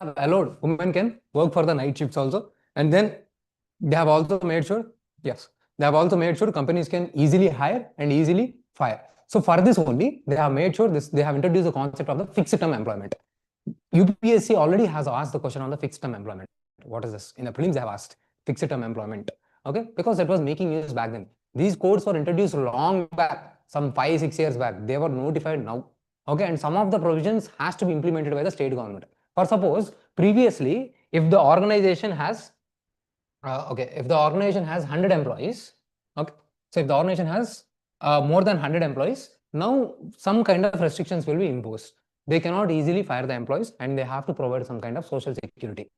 allowed women can work for the night shifts also, and then they have also made sure, yes, they have also made sure companies can easily hire and easily fire. So for this only, they have made sure this, they have introduced the concept of the fixed term employment. UPSC already has asked the question on the fixed term employment. What is this? In the prelims, they have asked fixed term employment. Okay, because it was making use back then. These codes were introduced long back, some 5-6 years back. They were notified now. Okay, and some of the provisions has to be implemented by the state government. For suppose previously, if the organization has if the organization has 100 employees, okay, so if the organization has more than 100 employees, now some kind of restrictions will be imposed. They cannot easily fire the employees and they have to provide some kind of social security.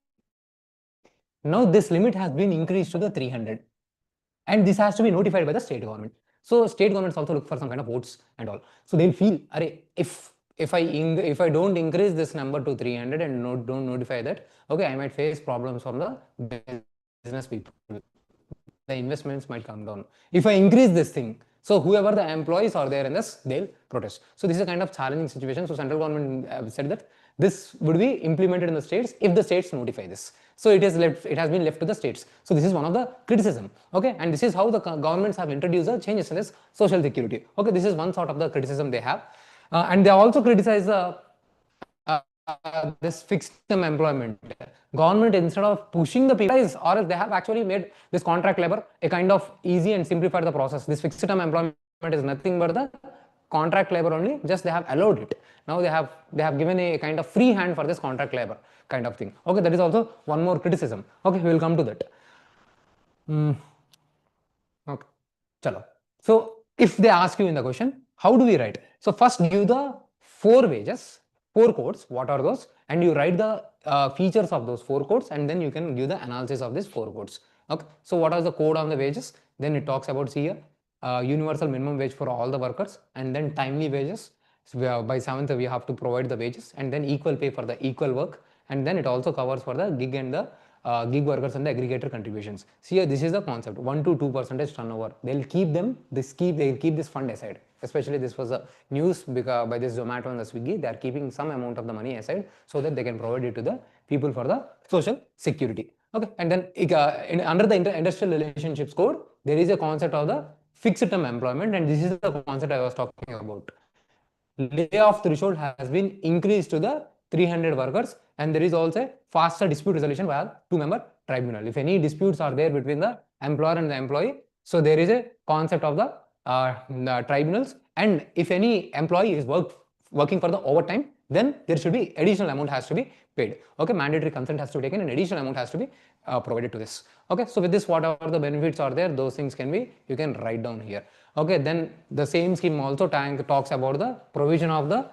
Now this limit has been increased to the 300, and this has to be notified by the state government. So state governments also look for some kind of votes and all. So they'll feel, if I don't increase this number to 300 and don't notify that, okay, I might face problems from the business people. The investments might come down. If I increase this thing, so whoever the employees are there in this, they'll protest. So this is a kind of challenging situation. So central government said that this would be implemented in the states if the states notify this. So it has been left to the states. So this is one of the criticism. Okay, and this is how the governments have introduced the changes in this social security. Okay, this is one sort of the criticism they have, and they also criticize the this fixed term employment. Government, instead of pushing the people, or else they have actually made this contract labor a kind of easy and simplified the process. This fixed term employment is nothing but the contract labor only, just they have allowed it. Now they have given a kind of free hand for this contract labor kind of thing. Okay, that is also one more criticism. Okay, we will come to that. Okay, chalo. So if they ask you in the question, how do we write? So first give the 4 wages, 4 codes, what are those, and you write the features of those 4 codes, and then you can give the analysis of these 4 codes. Okay, so what is the code on the wages? Then it talks about, see here, universal minimum wage for all the workers, and then timely wages. So by 7th we have to provide the wages, and then equal pay for the equal work, and then it also covers for the gig and the gig workers and the aggregator contributions. See here, this is the concept, 1 to 2% turnover. They'll keep this fund aside. Especially this was a news because by this Zomato and the Swiggy, they are keeping some amount of the money aside so that they can provide it to the people for the social security. Okay, and then under the industrial relationships code, there is a concept of the fixed term employment, and this is the concept I was talking about. Layoff threshold has been increased to the 300 workers, and there is also faster dispute resolution via 2-member tribunal. If any disputes are there between the employer and the employee, so there is a concept of the tribunals, and if any employee is working for the overtime, then there should be additional amount has to be paid. Okay, mandatory consent has to be taken and additional amount has to be provided to this. Okay, so with this, whatever the benefits are there, those things can be, you can write down here. Okay, then the same scheme also talks about the provision of the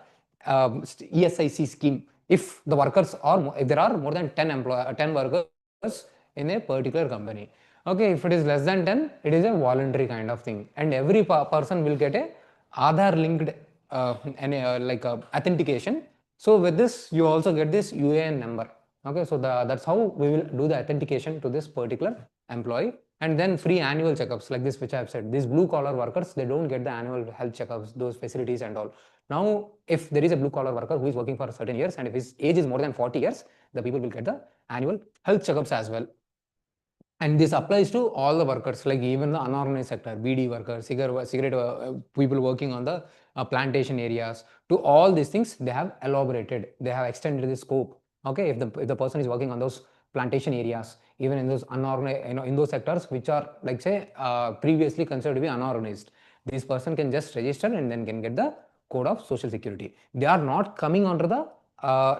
ESIC scheme. If the workers are, if there are more than 10 workers in a particular company. Okay, if it is less than 10, it is a voluntary kind of thing, and every person will get a Aadhaar linked authentication. So with this, you also get this UAN number. Okay, so that's how we will do the authentication to this particular employee. And then free annual checkups like this, which I have said. These blue collar workers, they don't get the annual health checkups, those facilities and all. Now, if there is a blue collar worker who is working for certain years, and if his age is more than 40 years, the people will get the annual health checkups as well. And this applies to all the workers, like even the unorganized sector, BD workers, cigarette people working on the plantation areas. To all these things, they have elaborated, they have extended the scope. Okay, if the person is working on those plantation areas, even in those unorganized, in those sectors which are like say previously considered to be unorganized, this person can just register and then can get the code of social security. They are not coming under the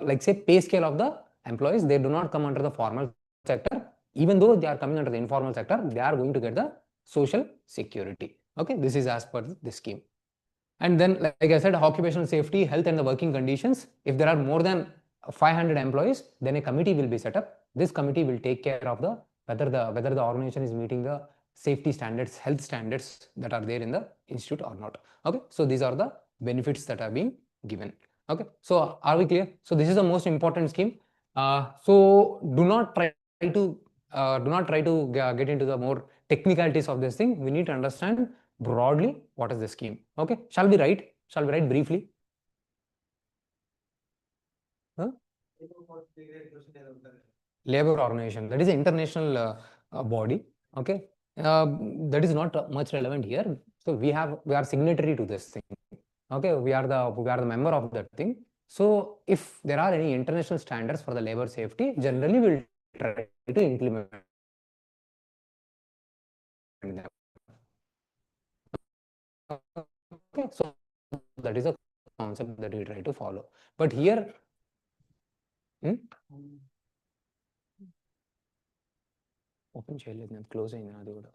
like say pay scale of the employees. They do not come under the formal sector. Even though they are coming under the informal sector, they are going to get the social security. Okay, this is as per this scheme. And then, like I said, occupational safety, health and the working conditions. If there are more than 500 employees, then a committee will be set up. This committee will take care of the whether the organization is meeting the safety standards, health standards that are there in the institute or not. Okay, so these are the benefits that are being given. Okay, so are we clear? So this is the most important scheme. So do not try to get into the more technicalities of this thing. We need to understand broadly what is the scheme. Okay, shall we write briefly? Huh? Labor organization, that is an international body. Okay, that is not much relevant here. So we are signatory to this thing. Okay, we are the member of that thing. So if there are any international standards for the labor safety, generally we'll try to implement them. Okay, so that is a concept that we try to follow. But here, open చేయలేదు నేను, close అయింది అది కూడా.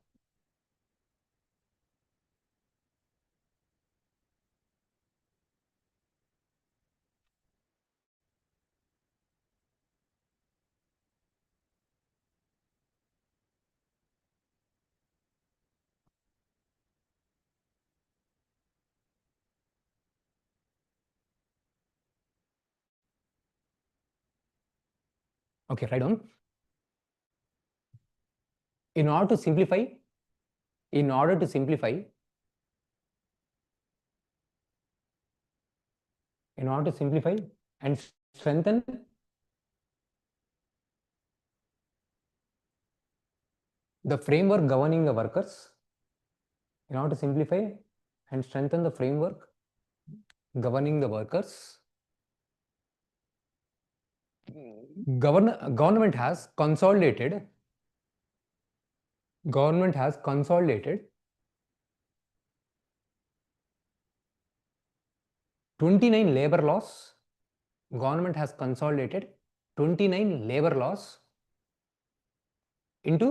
Okay, write down. In order to simplify, and strengthen the framework governing the workers, in order to simplify and strengthen the framework governing the workers, government has consolidated 29 labor laws. Government has consolidated 29 labor laws into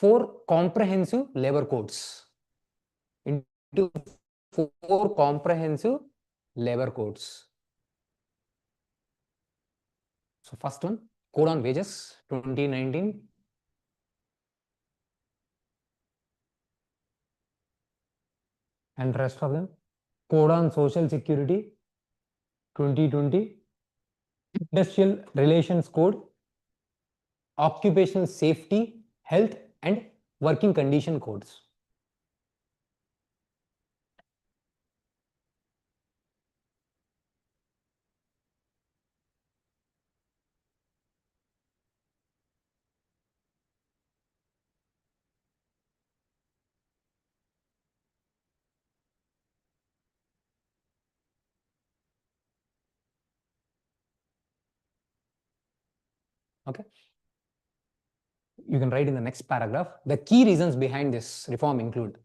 4 comprehensive labor codes. Into 4 comprehensive labor codes. So first one, Code on Wages 2019. And rest of them, Code on Social Security 2020, Industrial Relations Code, Occupational Safety, Health and Working Condition Codes. Okay. You can write in the next paragraph, the key reasons behind this reform include.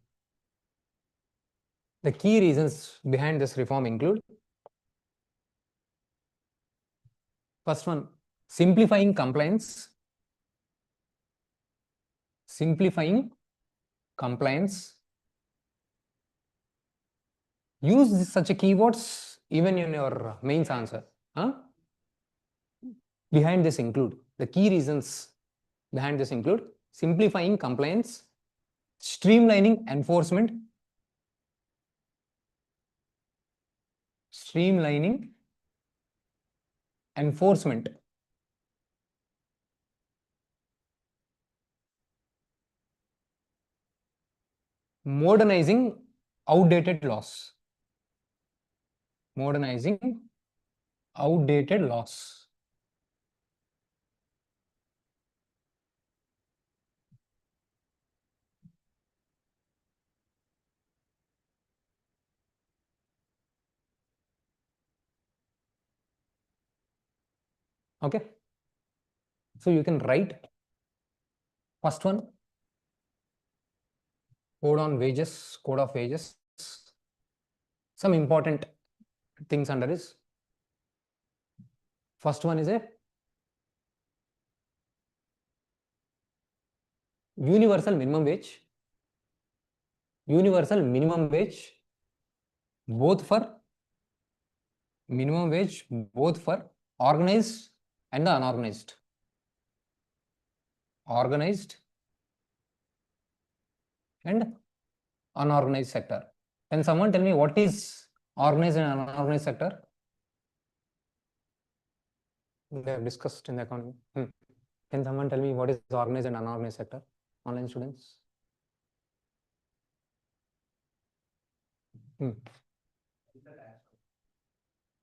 The key reasons behind this reform include, first one, simplifying compliance. Simplifying compliance. Use such a keywords even in your mains answer. Behind this include, the key reasons behind this include simplifying compliance, streamlining enforcement, modernizing outdated laws. Okay, so you can write first one, Code of Wages. Some important things under this. First one is a universal minimum wage. Both for organized and the unorganized. Organized and unorganized sector. Can someone tell me what is organized and unorganized sector? They have discussed in the accounting. Can someone tell me what is organized and unorganized sector? Online students.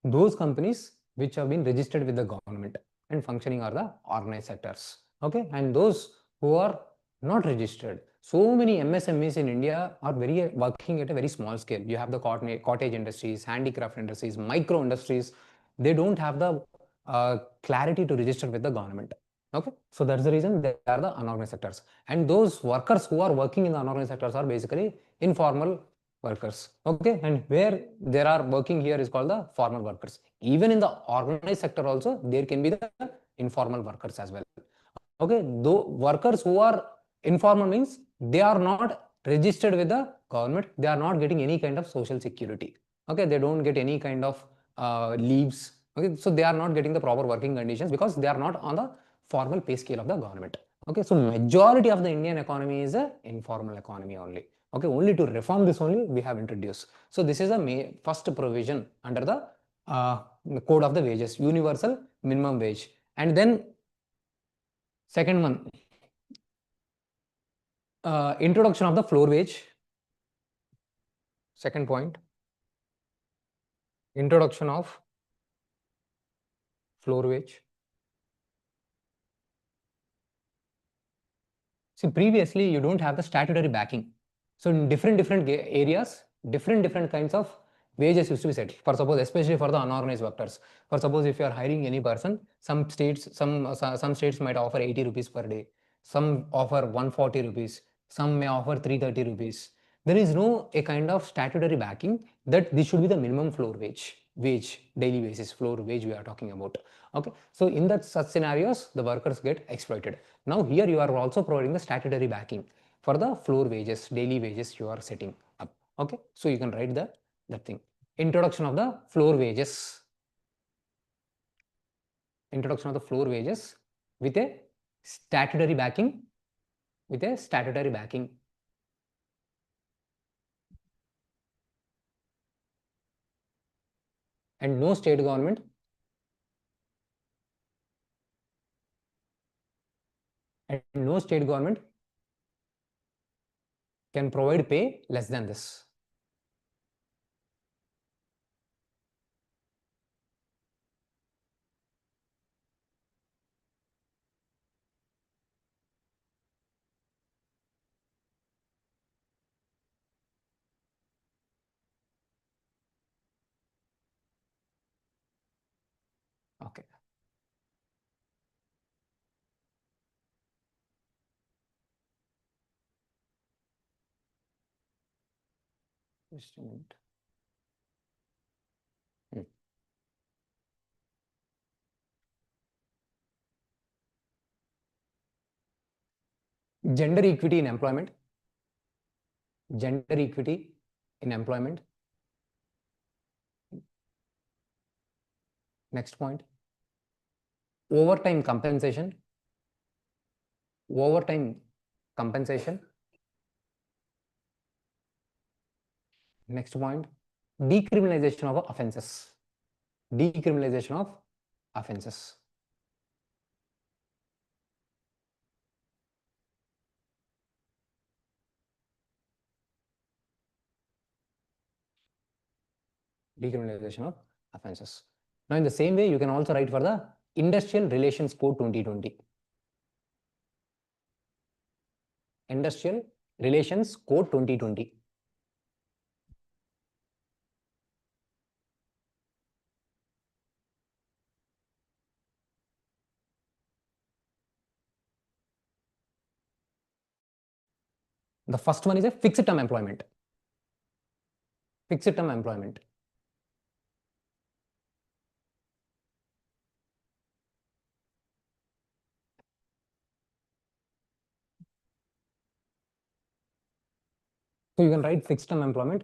Those companies which have been registered with the government and functioning are the organized sectors. Okay, and those who are not registered. So many MSMEs in India are working at a very small scale. You have the cottage industries, handicraft industries, micro industries. They don't have the clarity to register with the government. Okay, so that's the reason they are the unorganized sectors. And those workers who are working in the unorganized sectors are basically informal workers. Okay, and where there are working here is called the formal workers. Even in the organized sector also, there can be the informal workers as well. Okay, though workers who are informal means they are not registered with the government, they are not getting any kind of social security. Okay, they don't get any kind of leaves. Okay, so they are not getting the proper working conditions because they are not on the formal pay scale of the government. Okay, so majority of the Indian economy is a informal economy only. Okay, only to reform this only we have introduced. So this is a first provision under the code of the wages, universal minimum wage. And then second one, introduction of the floor wage. Second point, introduction of floor wage. See, previously you don't have the statutory backing. So in different areas, different kinds of wages used to be set. For suppose, especially for the unorganized workers. For suppose, if you are hiring any person, some states might offer 80 rupees per day. Some offer 140 rupees. Some may offer 330 rupees. There is no a kind of statutory backing that this should be the minimum floor wage, daily basis floor wage we are talking about. Okay, so in that such scenarios, the workers get exploited. Now here you are also providing the statutory backing for the floor wages, daily wages you are setting up. Okay, so you can write that thing. Introduction of the floor wages. Introduction of the floor wages with a statutory backing. With a statutory backing. And no state government can provide pay less than this. Okay. Just a minute. Gender equity in employment. Gender equity in employment. Next point. Overtime compensation. Overtime compensation. Next point. Decriminalization of offenses. Decriminalization of offenses. Decriminalization of offenses. Now, in the same way, you can also write for the Industrial Relations Code 2020. Industrial Relations Code 2020. The first one is a fixed term employment. Fixed term employment. So you can write fixed term employment.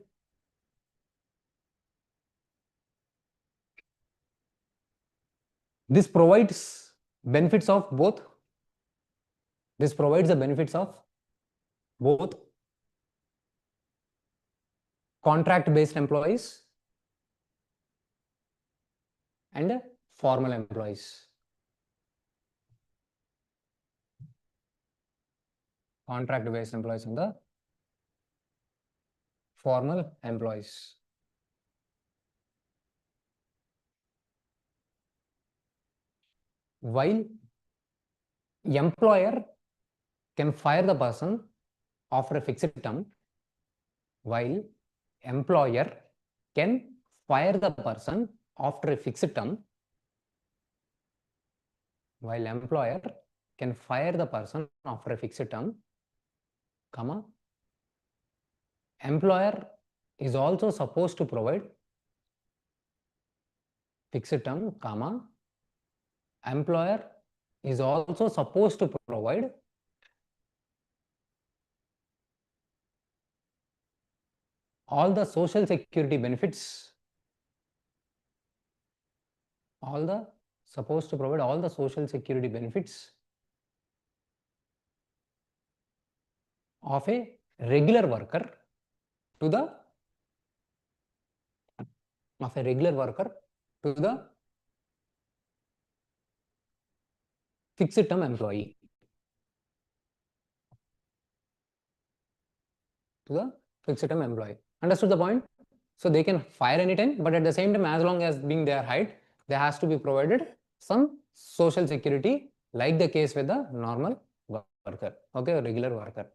This provides benefits of both. This provides the benefits of both contract based employees and formal employees. Contract based employees and the formal employees. while employer can fire the person after a fixed term, while employer can fire the person after a fixed term, while employer can fire the person after a fixed term, comma, employer is also supposed to provide fixed term, comma, employer is also supposed to provide all the social security benefits, supposed to provide all the social security benefits of a regular worker to the fixed term employee, Understood the point? So they can fire anytime, but at the same time, as long as being their height, there has to be provided some social security, like the case with the normal worker, okay, a regular worker.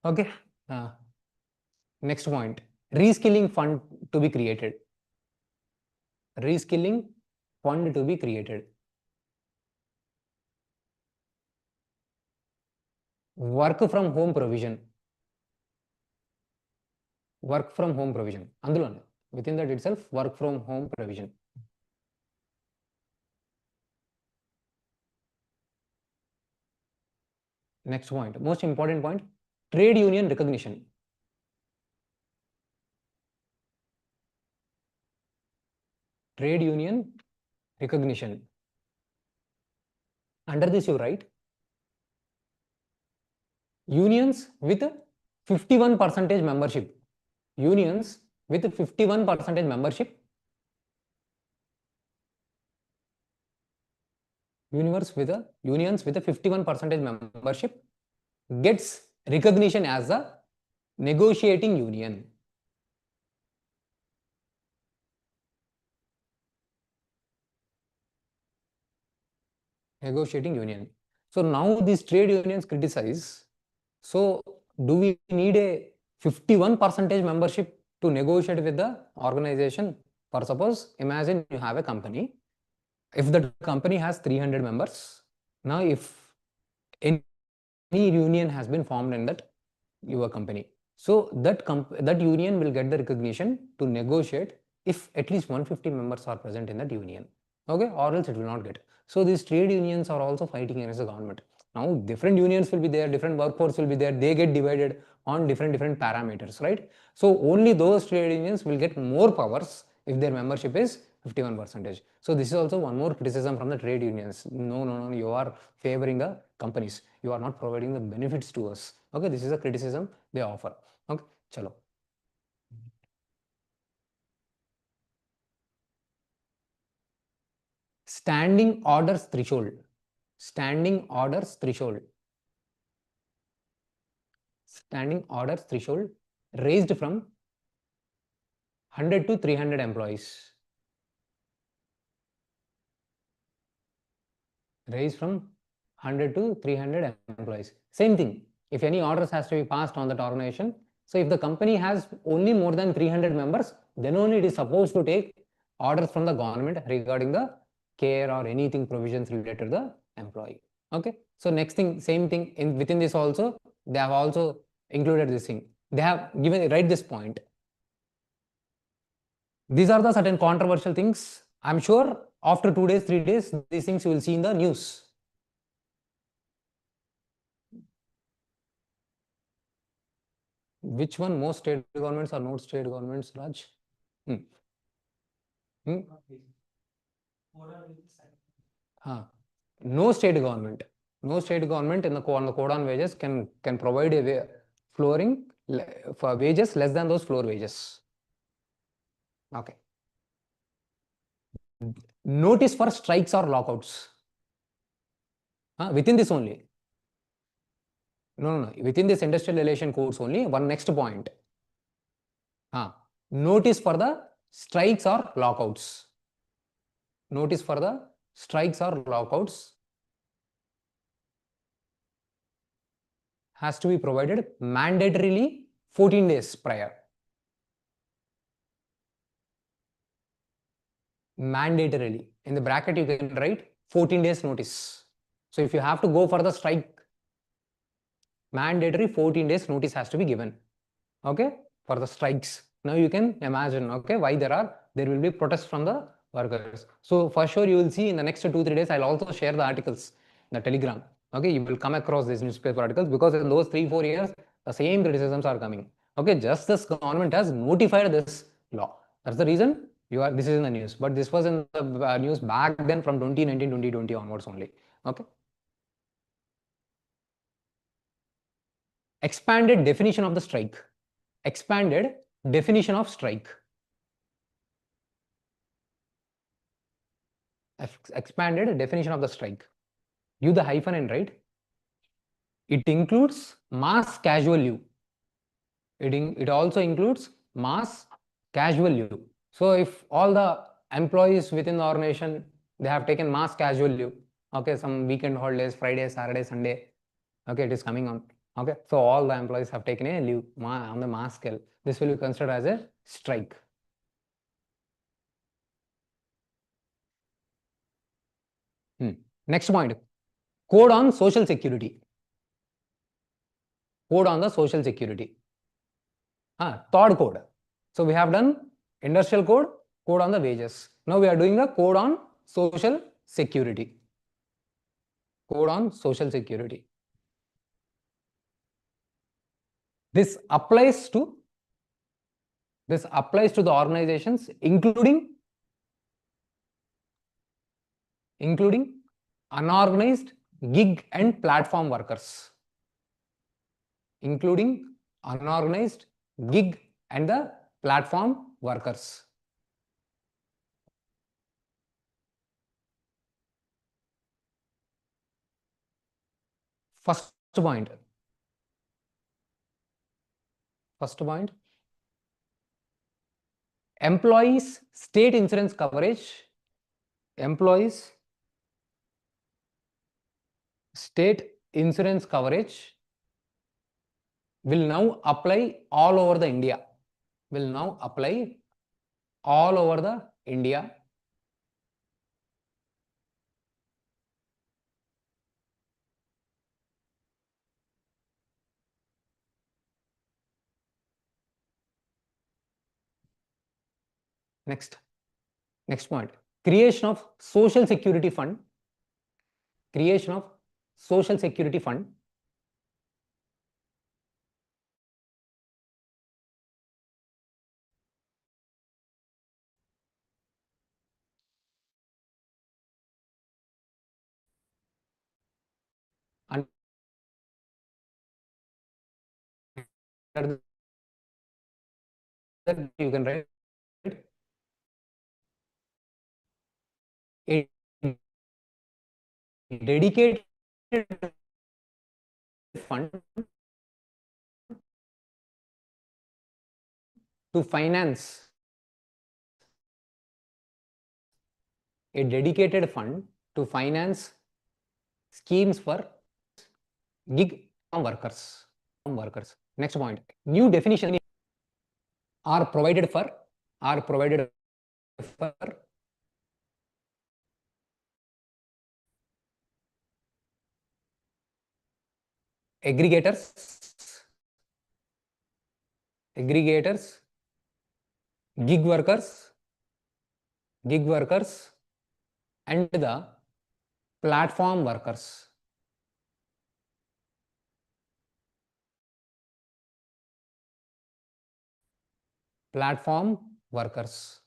Okay. Next point, reskilling fund to be created. Reskilling fund to be created. Work from home provision. Work from home provision. Andulone, within that itself, work from home provision. Next point, most important point, trade union recognition. Trade union recognition. Under this you write unions with 51% membership. Unions with 51% membership. Unions with a 51% membership gets recognition as a negotiating union. Negotiating union. So now these trade unions criticize. So do we need a 51% membership to negotiate with the organization? For suppose, imagine you have a company. If the company has 300 members, now if any union has been formed in that your company, so that union will get the recognition to negotiate if at least 150 members are present in that union, okay, or else it will not get. So these trade unions are also fighting against the government. Now different unions will be there, different workforce will be there, they get divided on different parameters, right? So only those trade unions will get more powers if their membership is 51%. So this is also one more criticism from the trade unions. No, you are favoring the companies, you are not providing the benefits to us. Okay, this is a criticism they offer. Okay, chalo. Standing orders threshold. Standing orders threshold. Standing orders threshold raised from 100 to 300 employees. Raised from 100 to 300 employees. Same thing. If any orders has to be passed on that organization, so if the company has only more than 300 members, then only it is supposed to take orders from the government regarding the care or anything provisions related to the employee. Okay. So next thing, same thing within this also, they have also included this thing. They have given, write this point. These are the certain controversial things. I'm sure after 2 days, 3 days, these things you will see in the news. Which one? Most state governments or not state governments, Raj? No state government. No state government in the on the code on wages can provide a flooring for wages less than those floor wages. Okay. Notice for strikes or lockouts. Within this only. No. Within this industrial relation codes only, one next point. Notice for the strikes or lockouts. Notice for the strikes or lockouts has to be provided mandatorily 14 days prior. Mandatorily. In the bracket, you can write 14 days notice. So if you have to go for the strike, mandatory 14 days notice has to be given. Okay, for the strikes. Now you can imagine, okay, why there will be protests from the workers. So for sure you will see in the next 2-3 days, I'll also share the articles in the Telegram. Okay, you will come across these newspaper articles because in those 3-4 years, the same criticisms are coming. Okay, just this government has notified this law. That's the reason this is in the news. But this was in the news back then from 2019, 2020 onwards only. Okay. Expanded definition of the strike. Expanded definition of strike. Expanded definition of the strike. Use the hyphen and write. It includes mass casual leave. It also includes mass casual leave. So if all the employees within the organization, they have taken mass casual leave, okay, some weekend holidays, Friday, Saturday, Sunday, okay, it is coming on. Okay, so all the employees have taken a leave on the mass scale. This will be considered as a strike. Next point, code on social security. Code on the social security. Third code. So we have done industrial code, code on the wages. Now we are doing the code on social security. Code on social security. This applies to the organizations including unorganized gig and platform workers. Including unorganized gig and the platform workers. First point. Employees state insurance coverage. Employees state insurance coverage will now apply all over the India. Will now apply all over the India. Next point. Creation of social security fund. Creation of social security fund. And you can write a dedicated fund to finance schemes for gig workers. Next point, new definition are provided for aggregators, gig workers, and the platform workers. Platform workers.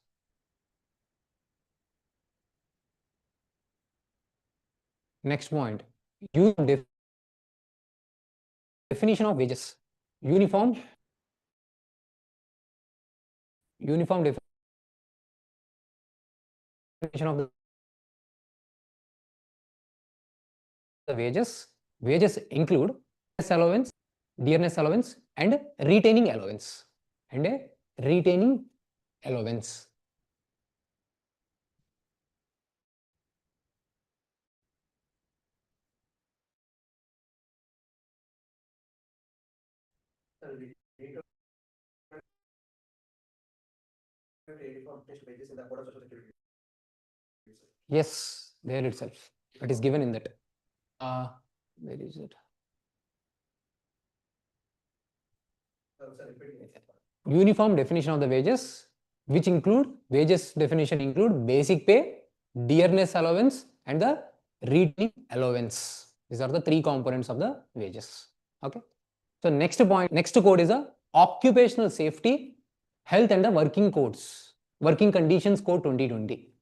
Next point, definition of wages. Uniform definition of the wages. Wages include allowance, dearness allowance, and retaining allowance. Yes, there itself. It is given in that. Where is it? Uniform definition of the wages, which include wages definition include basic pay, dearness allowance, and the reading allowance. These are the three components of the wages. Okay. So next point, next code is a occupational safety, health and the working codes, working conditions code 2020.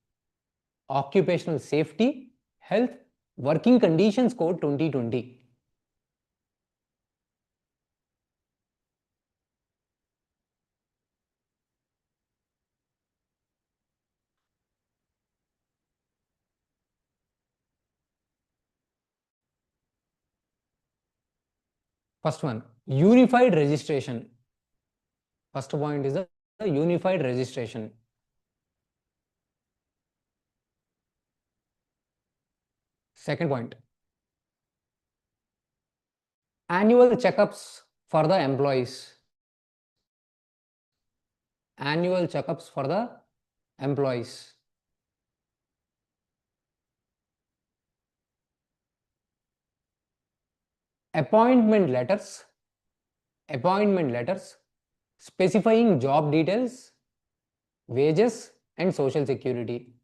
Occupational safety, health, working conditions code 2020. First one, unified registration. First point is the unified registration. Second point, annual checkups for the employees. Annual checkups for the employees. Appointment letters specifying job details, wages and social security.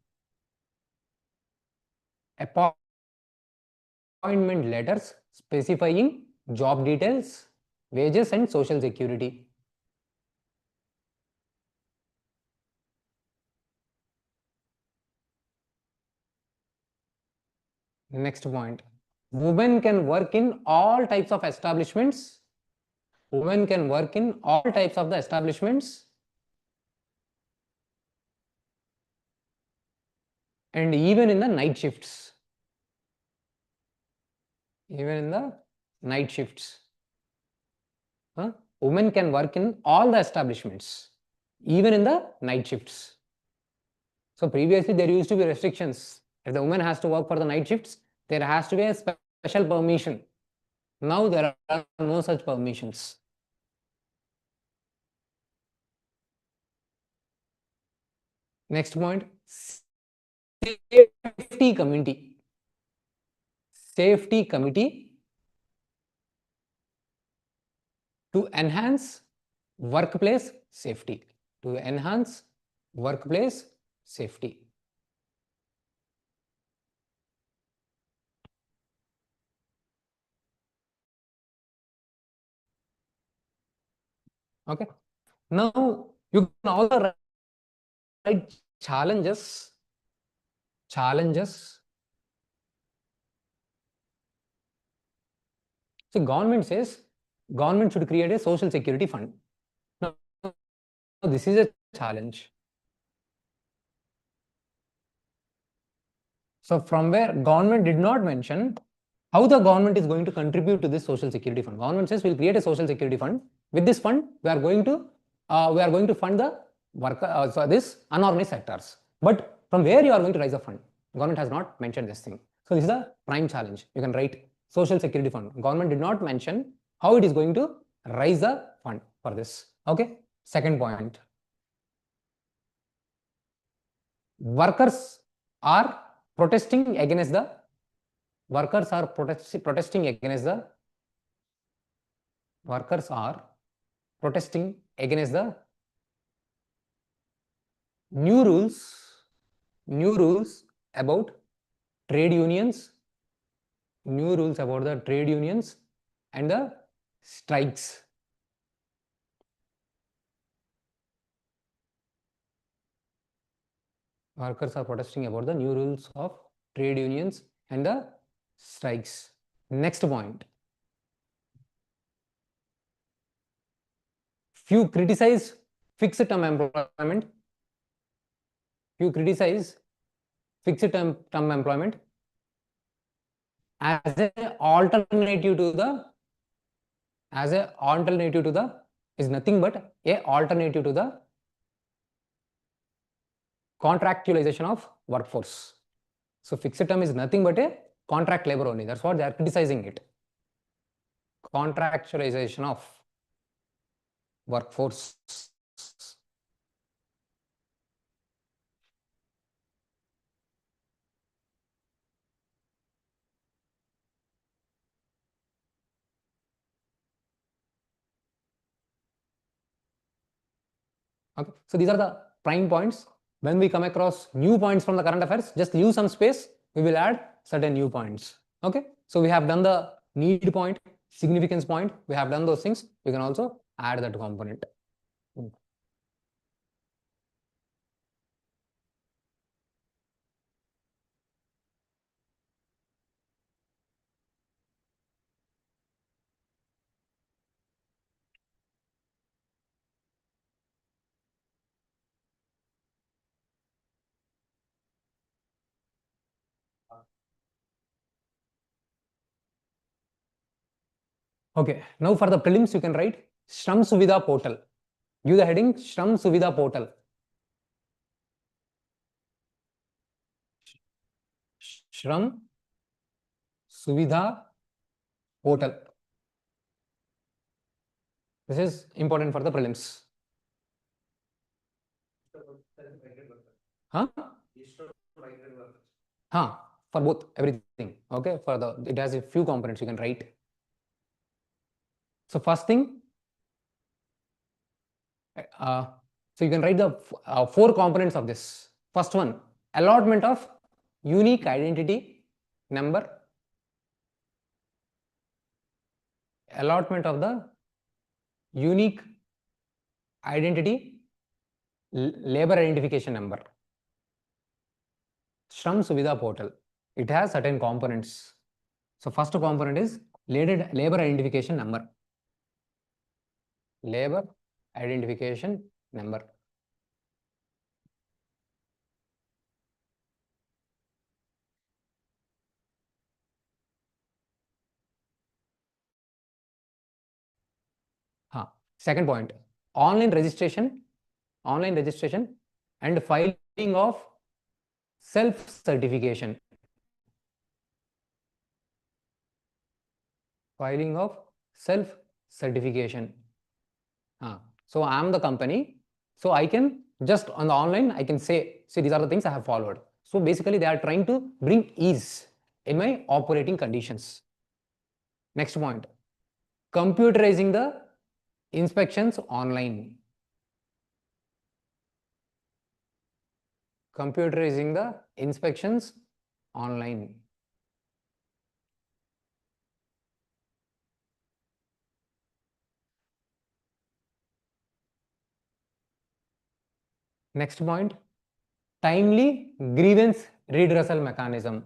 Appointment letters specifying job details, wages and social security. Next point, women can work in all types of establishments. Women can work in all types of the establishments and even in the night shifts. Even in the night shifts. Women can work in all the establishments, even in the night shifts. So previously there used to be restrictions. If the woman has to work for the night shifts, there has to be a special permission. Now there are no such permissions. Next point, safety committee. Safety committee to enhance workplace safety. To enhance workplace safety. Okay. Now you can also write challenges. So government says government should create a social security fund. Now this is a challenge. So from where government did not mention how the government is going to contribute to this social security fund. Government says we'll create a social security fund. With this fund, we are going to fund the worker, so this unorganized sectors. But from where you are going to raise a fund? Government has not mentioned this thing. So this is a prime challenge. You can write social security fund. Government did not mention how it is going to raise the fund for this. Okay. Second point. Workers are protesting against the new rules about trade unions, and the strikes. Workers are protesting about the new rules of trade unions and the strikes. Next point. Few criticize fixed term employment. As an alternative to the is nothing but a alternative to the contractualization of workforce. So fixed term is nothing but a contract labor only. That's what they are criticizing it. Contractualization of workforce. Okay, so these are the prime points. When we come across new points from the current affairs, just leave some space. We will add certain new points. Okay, so we have done the need point, significance point. We have done those things. We can also add that component. Okay, now for the prelims, you can write Shram Suvidha portal. Give the heading Shram Suvidha portal. Shram Suvidha portal. This is important for the prelims. Huh? Huh? For both, everything. Okay, for the it has a few components you can write. So first thing, so you can write the 4 components of this. First one, allotment of unique identity number. Allotment of the unique identity labor identification number. Shram Suvidha portal. It has certain components. So first component is labor identification number. Labor identification number. Second point, online registration and filing of self-certification. Filing of self-certification. So I am the company. So I can just on the online, I can say these are the things I have followed. So basically they are trying to bring ease in my operating conditions. Next point, computerizing the inspections online. Computerizing the inspections online. Next point, timely grievance redressal mechanism.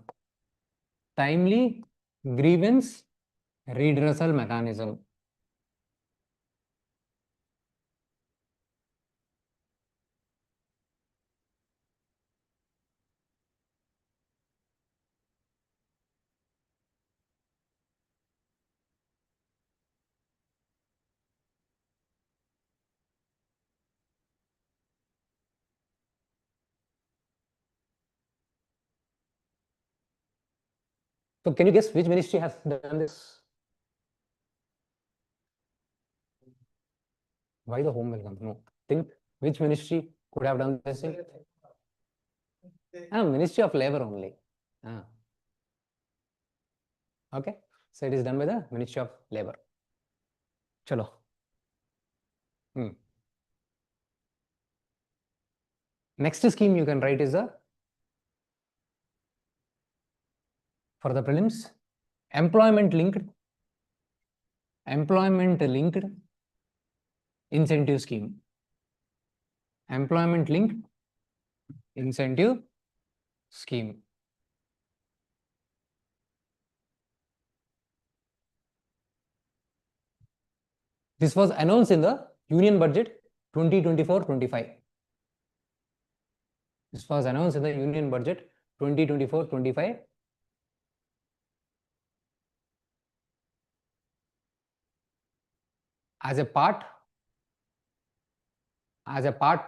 Timely grievance redressal mechanism. So can you guess which ministry has done this? Why the home will come? No. Think which ministry could have done this thing? Ministry of Labor only. Okay. So it is done by the Ministry of Labor. Chalo. Next scheme you can write is for the prelims, employment linked incentive scheme. Employment linked incentive scheme. This was announced in the Union Budget 2024-25. This was announced in the Union Budget 2024-25. As a part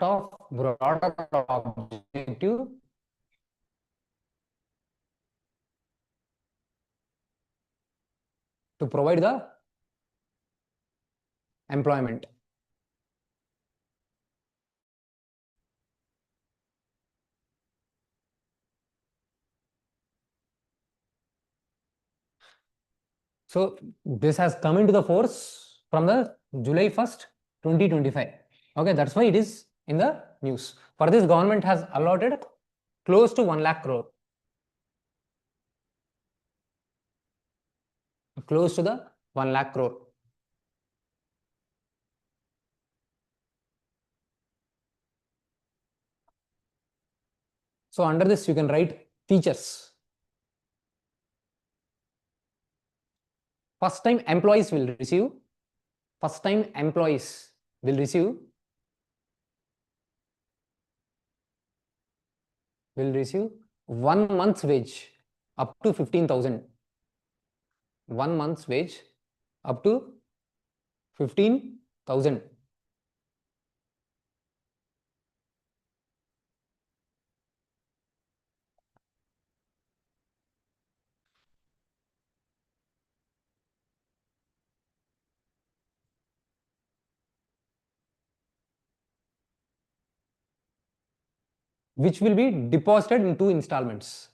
of broader objective to provide the employment. So this has come into the force from the July 1st, 2025. Okay, that's why it is in the news. For this, government has allotted close to 1 lakh crore. Close to the 1 lakh crore. So under this, you can write features. First time employees will receive. First time employees will receive 1 month's wage up to 15,000. 1 month's wage up to 15,000. Which will be deposited in 2 installments.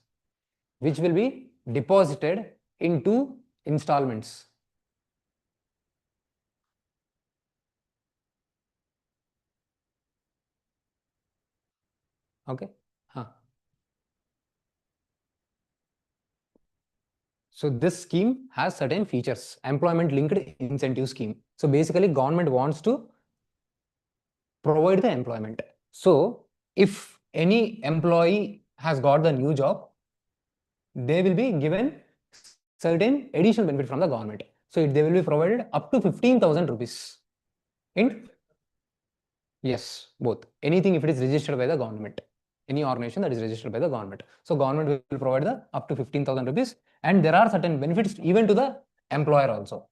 Which will be deposited in 2 installments. Okay. So this scheme has certain features. Employment linked incentive scheme. So basically, government wants to provide the employment. So if any employee has got the new job, they will be given certain additional benefit from the government. So they will be provided up to 15,000 rupees. In yes, both. Anything if it is registered by the government. Any organization that is registered by the government. So government will provide the up to 15,000 rupees, and there are certain benefits even to the employer also.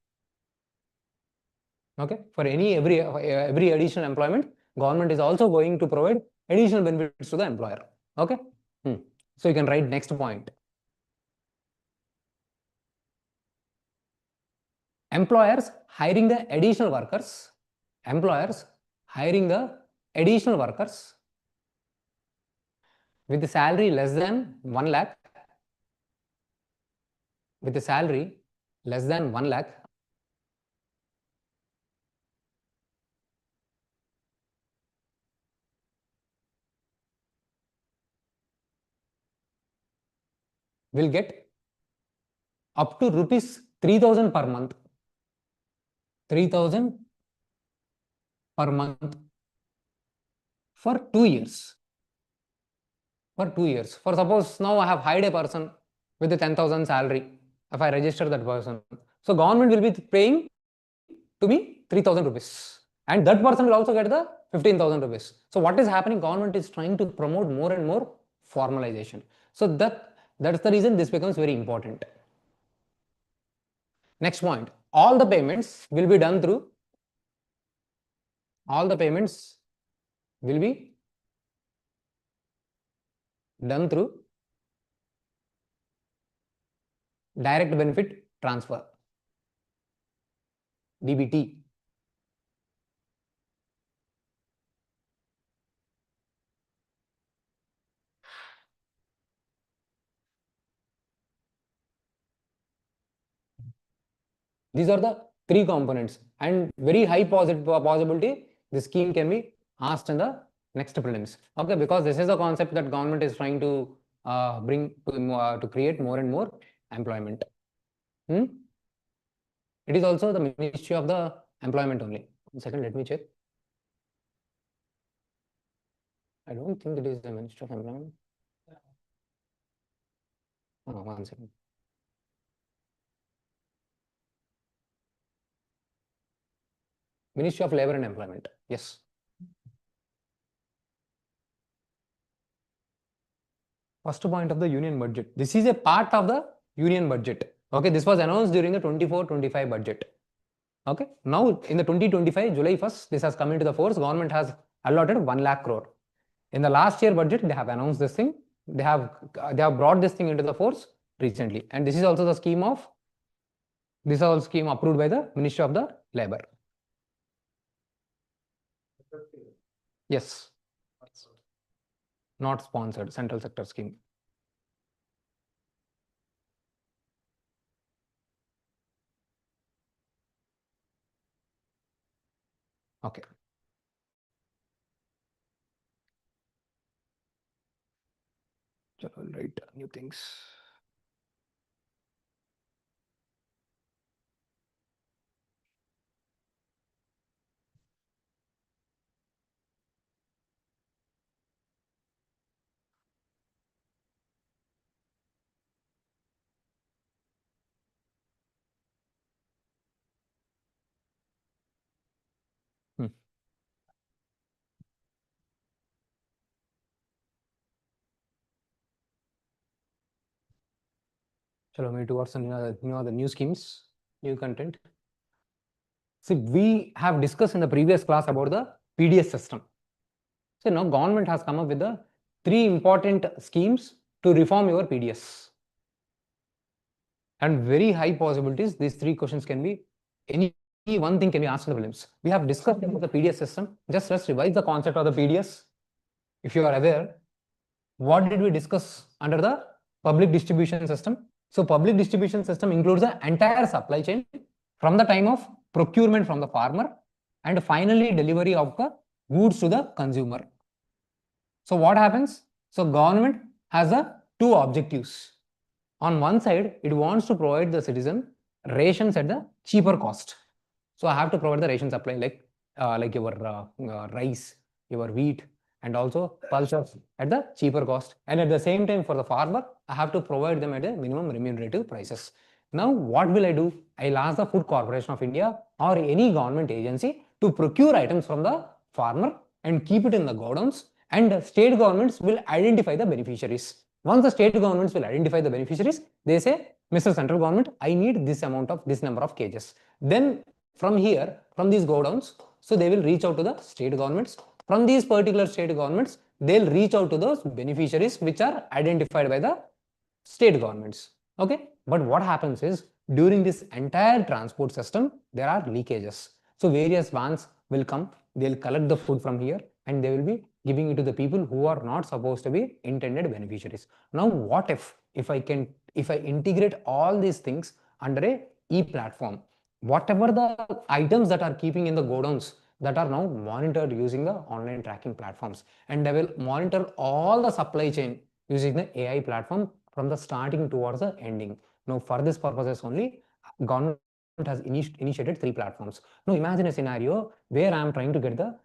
Okay, for every additional employment, government is also going to provide additional benefits to the employer. Okay. So you can write next point. Employers hiring the additional workers. Employers hiring the additional workers with the salary less than 1 lakh. With the salary less than 1 lakh. Will get up to rupees 3,000 per month. 3,000 per month for 2 years. For 2 years. For suppose now I have hired a person with a 10,000 salary. If I register that person, so government will be paying to me 3,000 rupees, and that person will also get the 15,000 rupees. So what is happening? Government is trying to promote more and more formalization. So that's the reason this becomes very important. Next point, all the payments will be done through direct benefit transfer, DBT. These are the 3 components, and very high possibility the scheme can be asked in the next prelims. Okay, because this is a concept that government is trying to bring to create more and more employment. It is also the Ministry of the Employment only. 1 second, let me check. I don't think it is the Ministry of Employment. Oh, 1 second. Ministry of Labor and Employment. Yes. First point of the union budget. This is a part of the union budget. Okay, this was announced during the 24-25 budget. Okay, now in the 2025 July 1st, this has come into the force. Government has allotted 1 lakh crore. In the last year budget, they have announced this thing. They have brought this thing into the force recently, and this is also the scheme of this is all scheme approved by the Ministry of the Labor. Yes, not sponsored, central sector scheme. Okay. I'll write new things. Chalo, me towards the new schemes, new content. See, we have discussed in the previous class about the PDS system. So now government has come up with the 3 important schemes to reform your PDS. And very high possibilities, these 3 questions can be any one thing can be asked in the prelims. We have discussed about the PDS system. Just let's revise the concept of the PDS. If you are aware, what did we discuss under the public distribution system? So public distribution system includes the entire supply chain from the time of procurement from the farmer and finally delivery of the goods to the consumer. So what happens? So government has the 2 objectives. On one side, it wants to provide the citizen rations at the cheaper cost. So I have to provide the ration supply like your rice, your wheat, and also pulses at the cheaper cost. And at the same time, for the farmer, I have to provide them at a minimum remunerative prices. Now, what will I do? I'll ask the Food Corporation of India or any government agency to procure items from the farmer and keep it in the godowns, and state governments will identify the beneficiaries. Once the state governments will identify the beneficiaries, they say, Mr. Central Government, I need this number of cages. Then from here, from these godowns, so they will reach out to the state governments. From these particular state governments, they'll reach out to those beneficiaries which are identified by the state governments. Okay, but what happens is during this entire transport system, there are leakages. So various vans will come, they'll collect the food from here and they will be giving it to the people who are not supposed to be intended beneficiaries. Now, what if I integrate all these things under a e-platform, whatever the items that are keeping in the godowns that are now monitored using the online tracking platforms, and they will monitor all the supply chain using the AI platform from the starting towards the ending. Now, for this purposes only, government has initiated 3 platforms. Now, imagine a scenario where I am trying to get the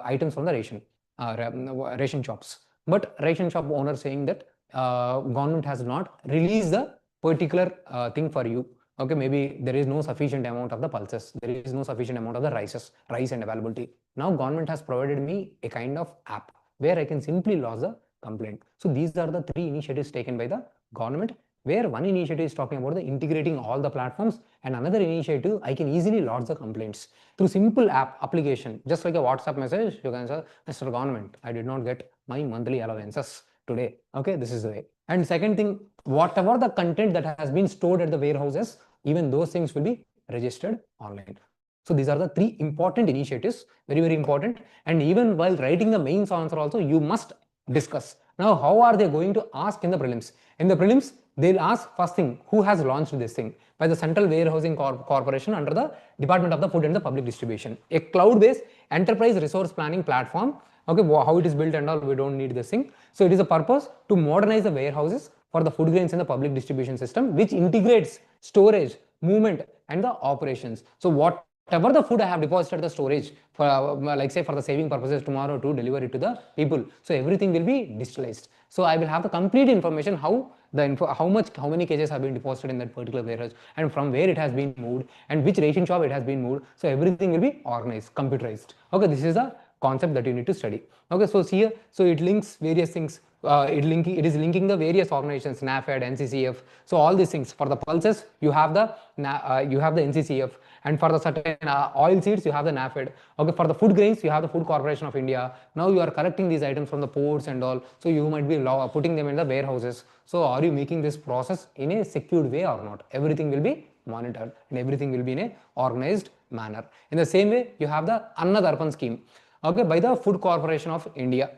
items from the ration shops, but ration shop owner saying that government has not released the particular thing for you. Okay, maybe there is no sufficient amount of the pulses, there is no sufficient amount of the rice and availability. Now government has provided me a kind of app where I can simply lodge the complaint. So these are the 3 initiatives taken by the government, where one initiative is talking about the integrating all the platforms, and another initiative I can easily lodge the complaints through simple application, just like a WhatsApp message. You can say, Mr. Government, I did not get my monthly allowances today. Okay, this is the way. And second thing, whatever the content that has been stored at the warehouses, even those things will be registered online. So these are the 3 important initiatives, very, very important. And even while writing the mains answer also, you must discuss. Now, how are they going to ask in the prelims? In the prelims, they'll ask first thing, who has launched this thing? By the Central Warehousing Corporation under the Department of the Food and the Public Distribution, a cloud-based enterprise resource planning platform. Okay, how it is built and all, we don't need this thing. So it is a purpose to modernize the warehouses for the food grains in the public distribution system, which integrates storage, movement, and the operations. So whatever the food I have deposited at the storage for like say for the saving purposes tomorrow to deliver it to the people, so everything will be digitalized. So I will have the complete information how many cages have been deposited in that particular warehouse, and from where it has been moved, and which ration shop it has been moved. So everything will be organized, computerized. Okay, this is the concept that you need to study. Okay, so see here, so it links various things. It is linking the various organizations, NAFED, NCCF. So all these things. For the pulses, you have the NCCF, and for the certain oil seeds, you have the NAFED. Okay, for the food grains, you have the Food Corporation of India. Now you are collecting these items from the ports and all. So you might be putting them in the warehouses. So are you making this process in a secured way or not? Everything will be monitored and everything will be in a organized manner. In the same way, you have the Anna Darpan scheme. Okay, by the Food Corporation of India.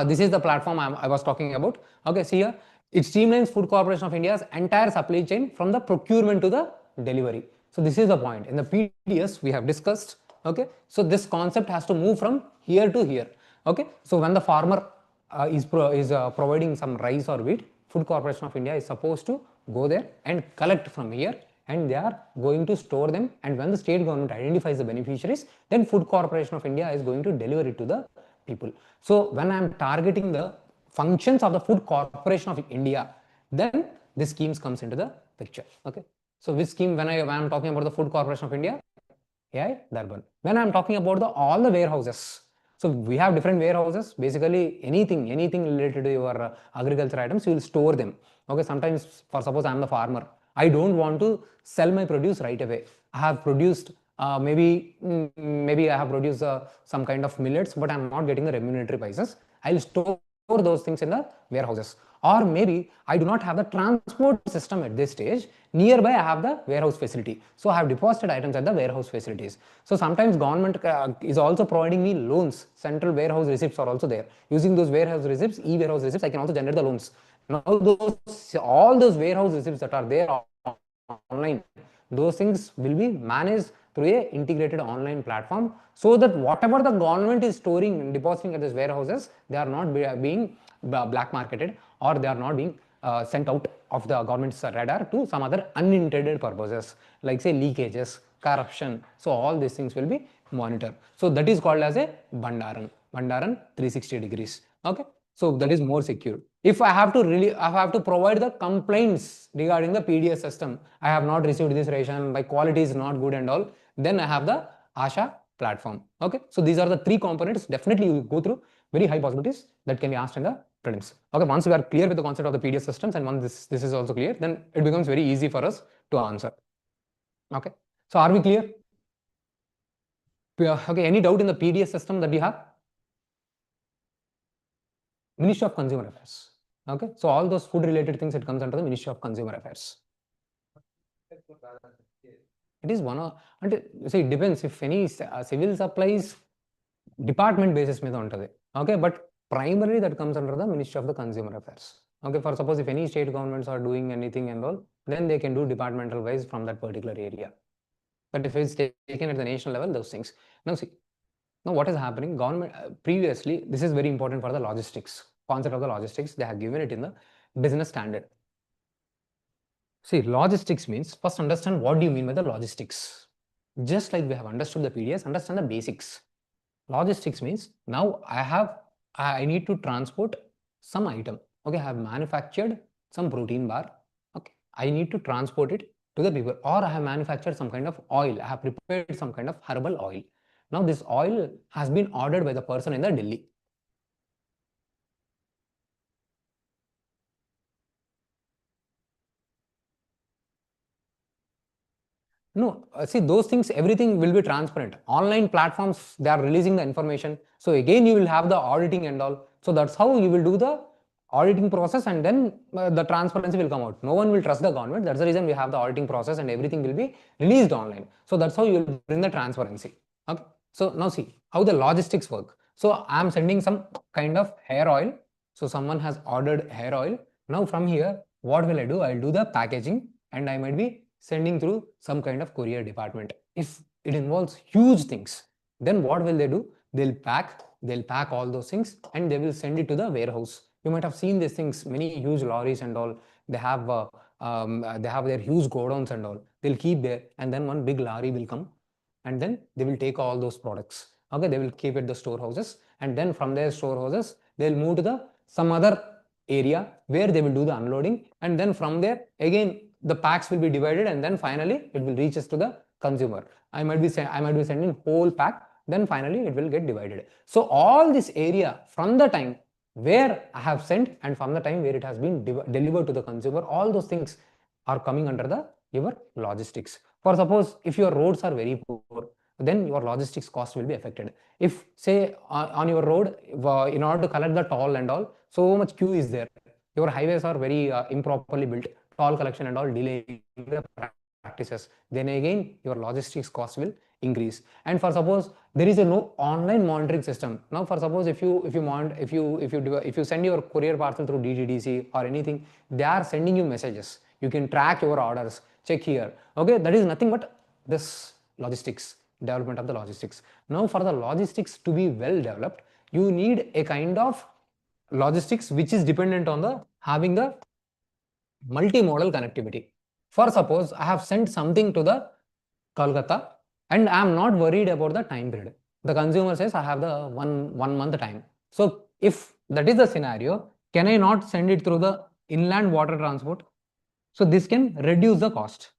This is the platform I was talking about. Okay, see here, it streamlines Food Corporation of India's entire supply chain from the procurement to the delivery. So this is the point. In the PDS, we have discussed Okay, so this concept has to move from here to here. Okay, so when the farmer is providing some rice or wheat, Food Corporation of India is supposed to go there and collect from here, and they are going to store them, and when the state government identifies the beneficiaries, then Food Corporation of India is going to deliver it to the people. So when I am targeting the functions of the Food Corporation of India, then this schemes comes into the picture. Okay, so which scheme? When I am talking about the Food Corporation of India, AI Darban. When I'm talking about all the warehouses, so we have different warehouses. Basically, anything related to your agriculture items, you will store them. Okay, sometimes, for suppose I'm the farmer, I don't want to sell my produce right away. I have produced maybe I have produced some kind of millets, but I'm not getting the remunerative prices. I'll store those things in the warehouses. Or maybe I do not have the transport system at this stage. Nearby I have the warehouse facility, so I have deposited items at the warehouse facilities. So sometimes government is also providing me loans. Central warehouse receipts are also there. Using those warehouse receipts, e-warehouse receipts, I can also generate the loans. Now all those warehouse receipts that are there online, those things will be managed through a integrated online platform, so that whatever the government is storing and depositing at these warehouses, they are not being black marketed, or they are not being sent out of the government's radar to some other unintended purposes, like say leakages, corruption. So all these things will be monitored. So that is called as a Bhandaran 360 degrees. Okay, so that is more secure. If I have to provide the complaints regarding the PDS system, I have not received this ration, my quality is not good and all, then I have the Asha platform. Okay, so these are the three components. Definitely you go through, very high possibilities that can be asked in the prelims. Okay, once we are clear with the concept of the PDS systems, and once this is also clear, then it becomes very easy for us to answer. Okay, so are we clear? Okay, any doubt in the PDS system that you have? Ministry of Consumer Affairs. Okay, so all those food related things, it comes under the Ministry of Consumer Affairs. It is one of, and see, it depends. If any civil supplies department basis మీద ఉంటుంది. Okay, but primarily that comes under the Ministry of the Consumer Affairs. Okay, for suppose if any state governments are doing anything and all, then they can do departmental wise from that particular area. But if it's taken at the national level, those things. Now see, now what is happening? Government previously, this is very important for the logistics concept of the logistics. They have given it in the business standard. See, logistics means, first understand what do you mean by the logistics. Just like we have understood the PDS, understand the basics. Logistics means now I need to transport some item. Okay, I have manufactured some protein bar. Okay, I need to transport it to the people, or I have manufactured some kind of oil. I have prepared some kind of herbal oil. Now this oil has been ordered by the person in the Delhi. No, see those things, everything will be transparent. Online platforms, they are releasing the information. So again, you will have the auditing and all. So that's how you will do the auditing process, and then the transparency will come out. No one will trust the government. That's the reason we have the auditing process, and everything will be released online. So that's how you will bring the transparency. Okay. So now see how the logistics work. So I'm sending some kind of hair oil. So someone has ordered hair oil. Now from here, what will I do? I'll do the packaging, and I might be sending through some kind of courier department. If it involves huge things, then what will they do? They'll pack all those things, and they will send it to the warehouse. You might have seen these things, many huge lorries and all. They have their huge godowns and all. They'll keep there, and then one big lorry will come, and then they will take all those products. Okay, they will keep it the storehouses, and then from their storehouses, they'll move to the some other area where they will do the unloading, and then from there again the packs will be divided, and then finally it will reaches to the consumer. I might be sending whole pack, then finally it will get divided. So all this area from the time where I have sent and from the time where it has been delivered to the consumer, all those things are coming under the your logistics. For suppose if your roads are very poor, then your logistics cost will be affected. If say on your road, in order to collect the toll and all, so much queue is there. Your highways are very improperly built, toll collection and all delaying the practices, then again your logistics cost will increase. And for suppose there is a no online monitoring system. Now for suppose if you send your courier parcel through DTDC or anything, they are sending you messages. You can track your orders, check here. Okay, that is nothing but this logistics. development of the logistics. Now for the logistics to be well developed, you need a kind of logistics which is dependent on the having the multimodal connectivity. For suppose I have sent something to the Kolkata and I am not worried about the time period. The consumer says I have the one month time. So if that is the scenario, can I not send it through the inland water transport? So this can reduce the cost,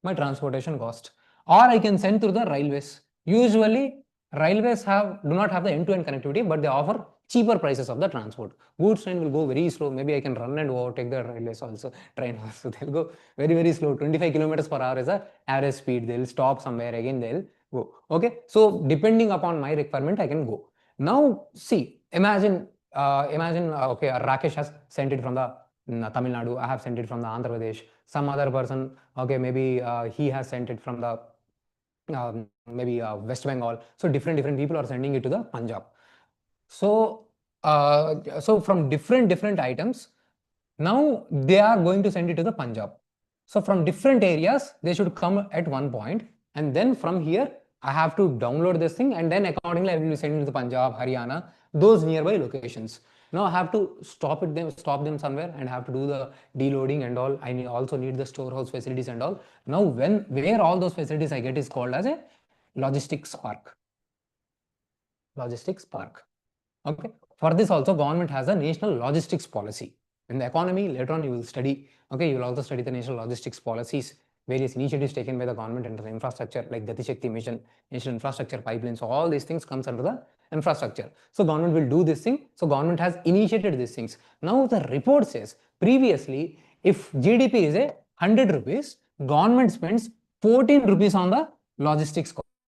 my transportation cost, or I can send through the railways. Usually railways do not have the end-to-end connectivity, but they offer cheaper prices of the transport. Goods train will go very slow. Maybe I can run and overtake the railways also, train also. They'll go very slow. 25 kilometers per hour is the average speed. They'll stop somewhere, again they'll go. Okay, so depending upon my requirement, I can go. Now see, imagine okay, Rakesh has sent it from the Tamil Nadu, I have sent it from the Andhra Pradesh, some other person, okay, maybe he has sent it from the maybe West Bengal. So different people are sending it to the Punjab. So so from different items, now they are going to send it to the Punjab. So from different areas, they should come at one point, and then from here I have to download this thing, and then accordingly I will be sending it to Punjab, Haryana, those nearby locations. Now I have to stop them somewhere, and have to do the deloading and all. I also need the storehouse facilities and all. Now where all those facilities I get is called as a logistics park. Logistics park. Okay. For this also, government has a national logistics policy. In the economy, later on you will study. Okay, you will also study the national logistics policies, various initiatives taken by the government under the infrastructure, like Gati Shakti mission, national infrastructure pipeline. So all these things comes under the infrastructure. So government will do this thing. So government has initiated these things. Now the report says, previously, if GDP is 100 rupees, government spends 14 rupees on the logistics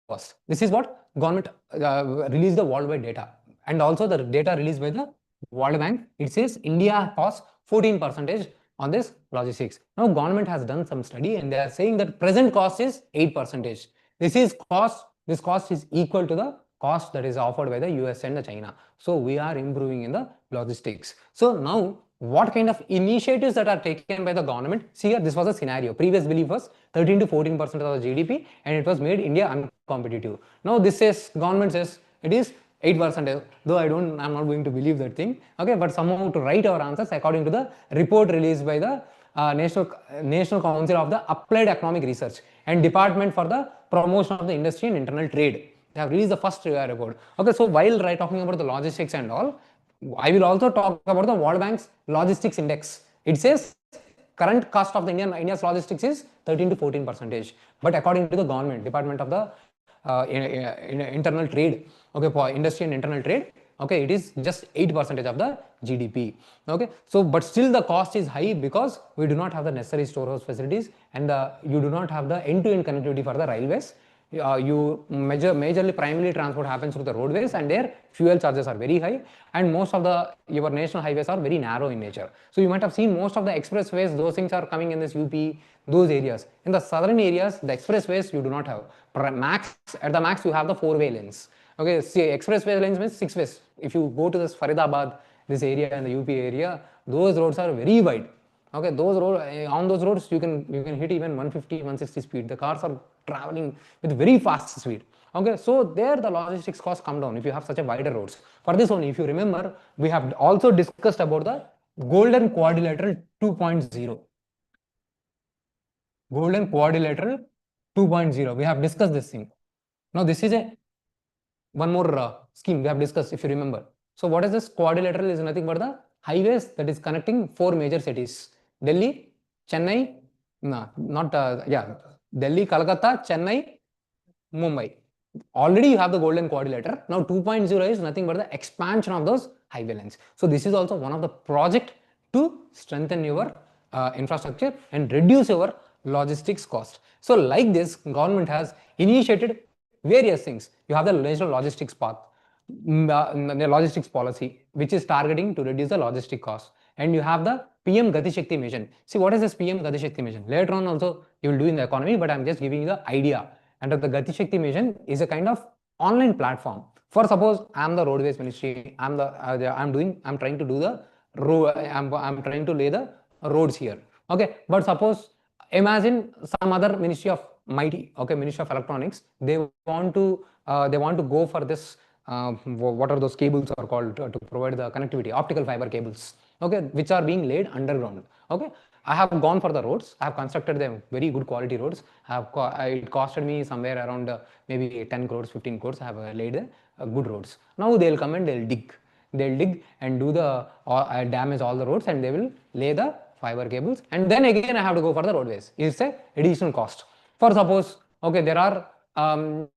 cost. This is what government released the worldwide data. And also the data released by the World Bank, it says India costs 14% on this logistics. Now government has done some study and they are saying that present cost is 8%. This cost is equal to the cost that is offered by the US and the China. So we are improving in the logistics. So now what kind of initiatives that are taken by the government? See here, this was a scenario. Previous belief was 13 to 14% of the GDP and it was made India uncompetitive. Now this says, government says it is 8%, though I'm not going to believe that thing. Okay, but somehow to write our answers according to the report released by the National Council of the Applied Economic Research and Department for the Promotion of the Industry and Internal Trade. They have released the first report. Okay, so while talking about the logistics and all, I will also talk about the World Bank's logistics index. It says current cost of the India's logistics is 13 to 14%. But according to the government, Department of the internal trade, okay, for industry and internal trade, okay, it is just 8% of the GDP. Okay, so but still the cost is high because we do not have the necessary storehouse facilities and you do not have the end-to-end connectivity for the railways. You majorly primarily transport happens through the roadways and their fuel charges are very high, and most of your national highways are very narrow in nature. So you might have seen most of the expressways, those things are coming in this UP, those areas. In the southern areas, the expressways you do not have. At the max you have the 4-way lanes. Okay, see, expressway lanes means 6 ways. If you go to this Faridabad, this area and the UP area, those roads are very wide. Okay, on those roads you can hit even 150, 160 speed. The cars are traveling with very fast speed. Okay, so there the logistics costs come down if you have such a wider roads. For this one, if you remember, we have also discussed about the Golden Quadrilateral 2.0. Golden Quadrilateral 2.0. We have discussed this thing. Now this is one more scheme we have discussed, if you remember. So what is this? Quadrilateral is nothing but the highways that is connecting 4 major cities: Delhi, Chennai, Delhi, Kolkata, Chennai, Mumbai. Already you have the Golden Quadrilateral. Now 2.0 is nothing but the expansion of those highway lines. So this is also one of the project to strengthen your infrastructure and reduce your logistics cost. So like this, government has initiated various things. You have the national logistics path, the logistics policy, which is targeting to reduce the logistic cost. And you have the PM Gati Shakti mission. See, what is this PM Gati Shakti mission? Later on also you will do in the economy, but I'm just giving you the idea. And the Gati Shakti mission is a kind of online platform. For suppose I'm the roadways ministry, I'm trying to do the road, I'm trying to lay the roads here. Okay, but suppose imagine some other ministry of mighty, okay, Ministry of Electronics, they want to go for this, what are those cables are called, to provide the connectivity, optical fiber cables, okay, which are being laid underground. Okay, I have gone for the roads. I have constructed them very good quality roads. It costed me somewhere around maybe 10 crores, 15 crores. I have laid good roads. Now they'll come and they'll dig. They'll dig and do the damage all the roads, and they will lay the fiber cables. And then again I have to go for the roadways. It's a additional cost. For suppose, okay, there are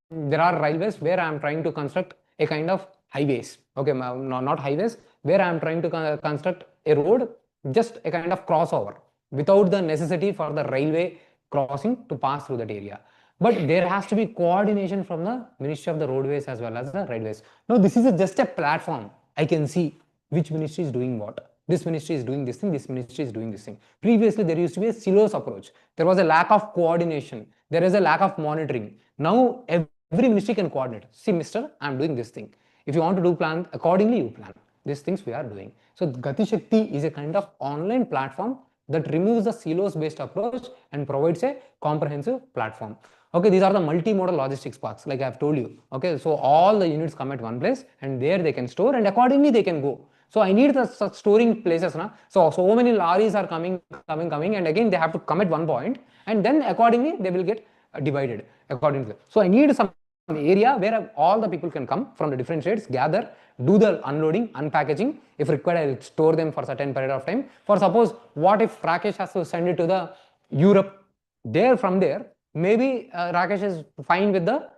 railways where I am trying to construct a kind of highways. Okay, not highways, where I am trying to construct a road, just a kind of crossover, without the necessity for the railway crossing to pass through that area. But there has to be coordination from the Ministry of the Roadways as well as the Railways. Now this is just a platform. I can see which ministry is doing what. This ministry is doing this thing, this ministry is doing this thing. Previously, there used to be a silos approach. There was a lack of coordination. There is a lack of monitoring. Now every ministry can coordinate. See, mister, I am doing this thing. If you want to do plan, accordingly you plan. These things we are doing. So Gati Shakti is a kind of online platform that removes the silos based approach and provides a comprehensive platform. Okay, these are the multimodal logistics parks, like I have told you. Okay, so all the units come at one place, and there they can store, and accordingly they can go. So I need the such storing places, na? So many lorries are coming, and again they have to come at one point, and then accordingly they will get divided accordingly. So I need some area where all the people can come from the different states, gather, do the unloading, unpackaging. If required, I will store them for a certain period of time. For suppose, what if Rakesh has to send it to the Europe? From there, maybe Rakesh is fine with the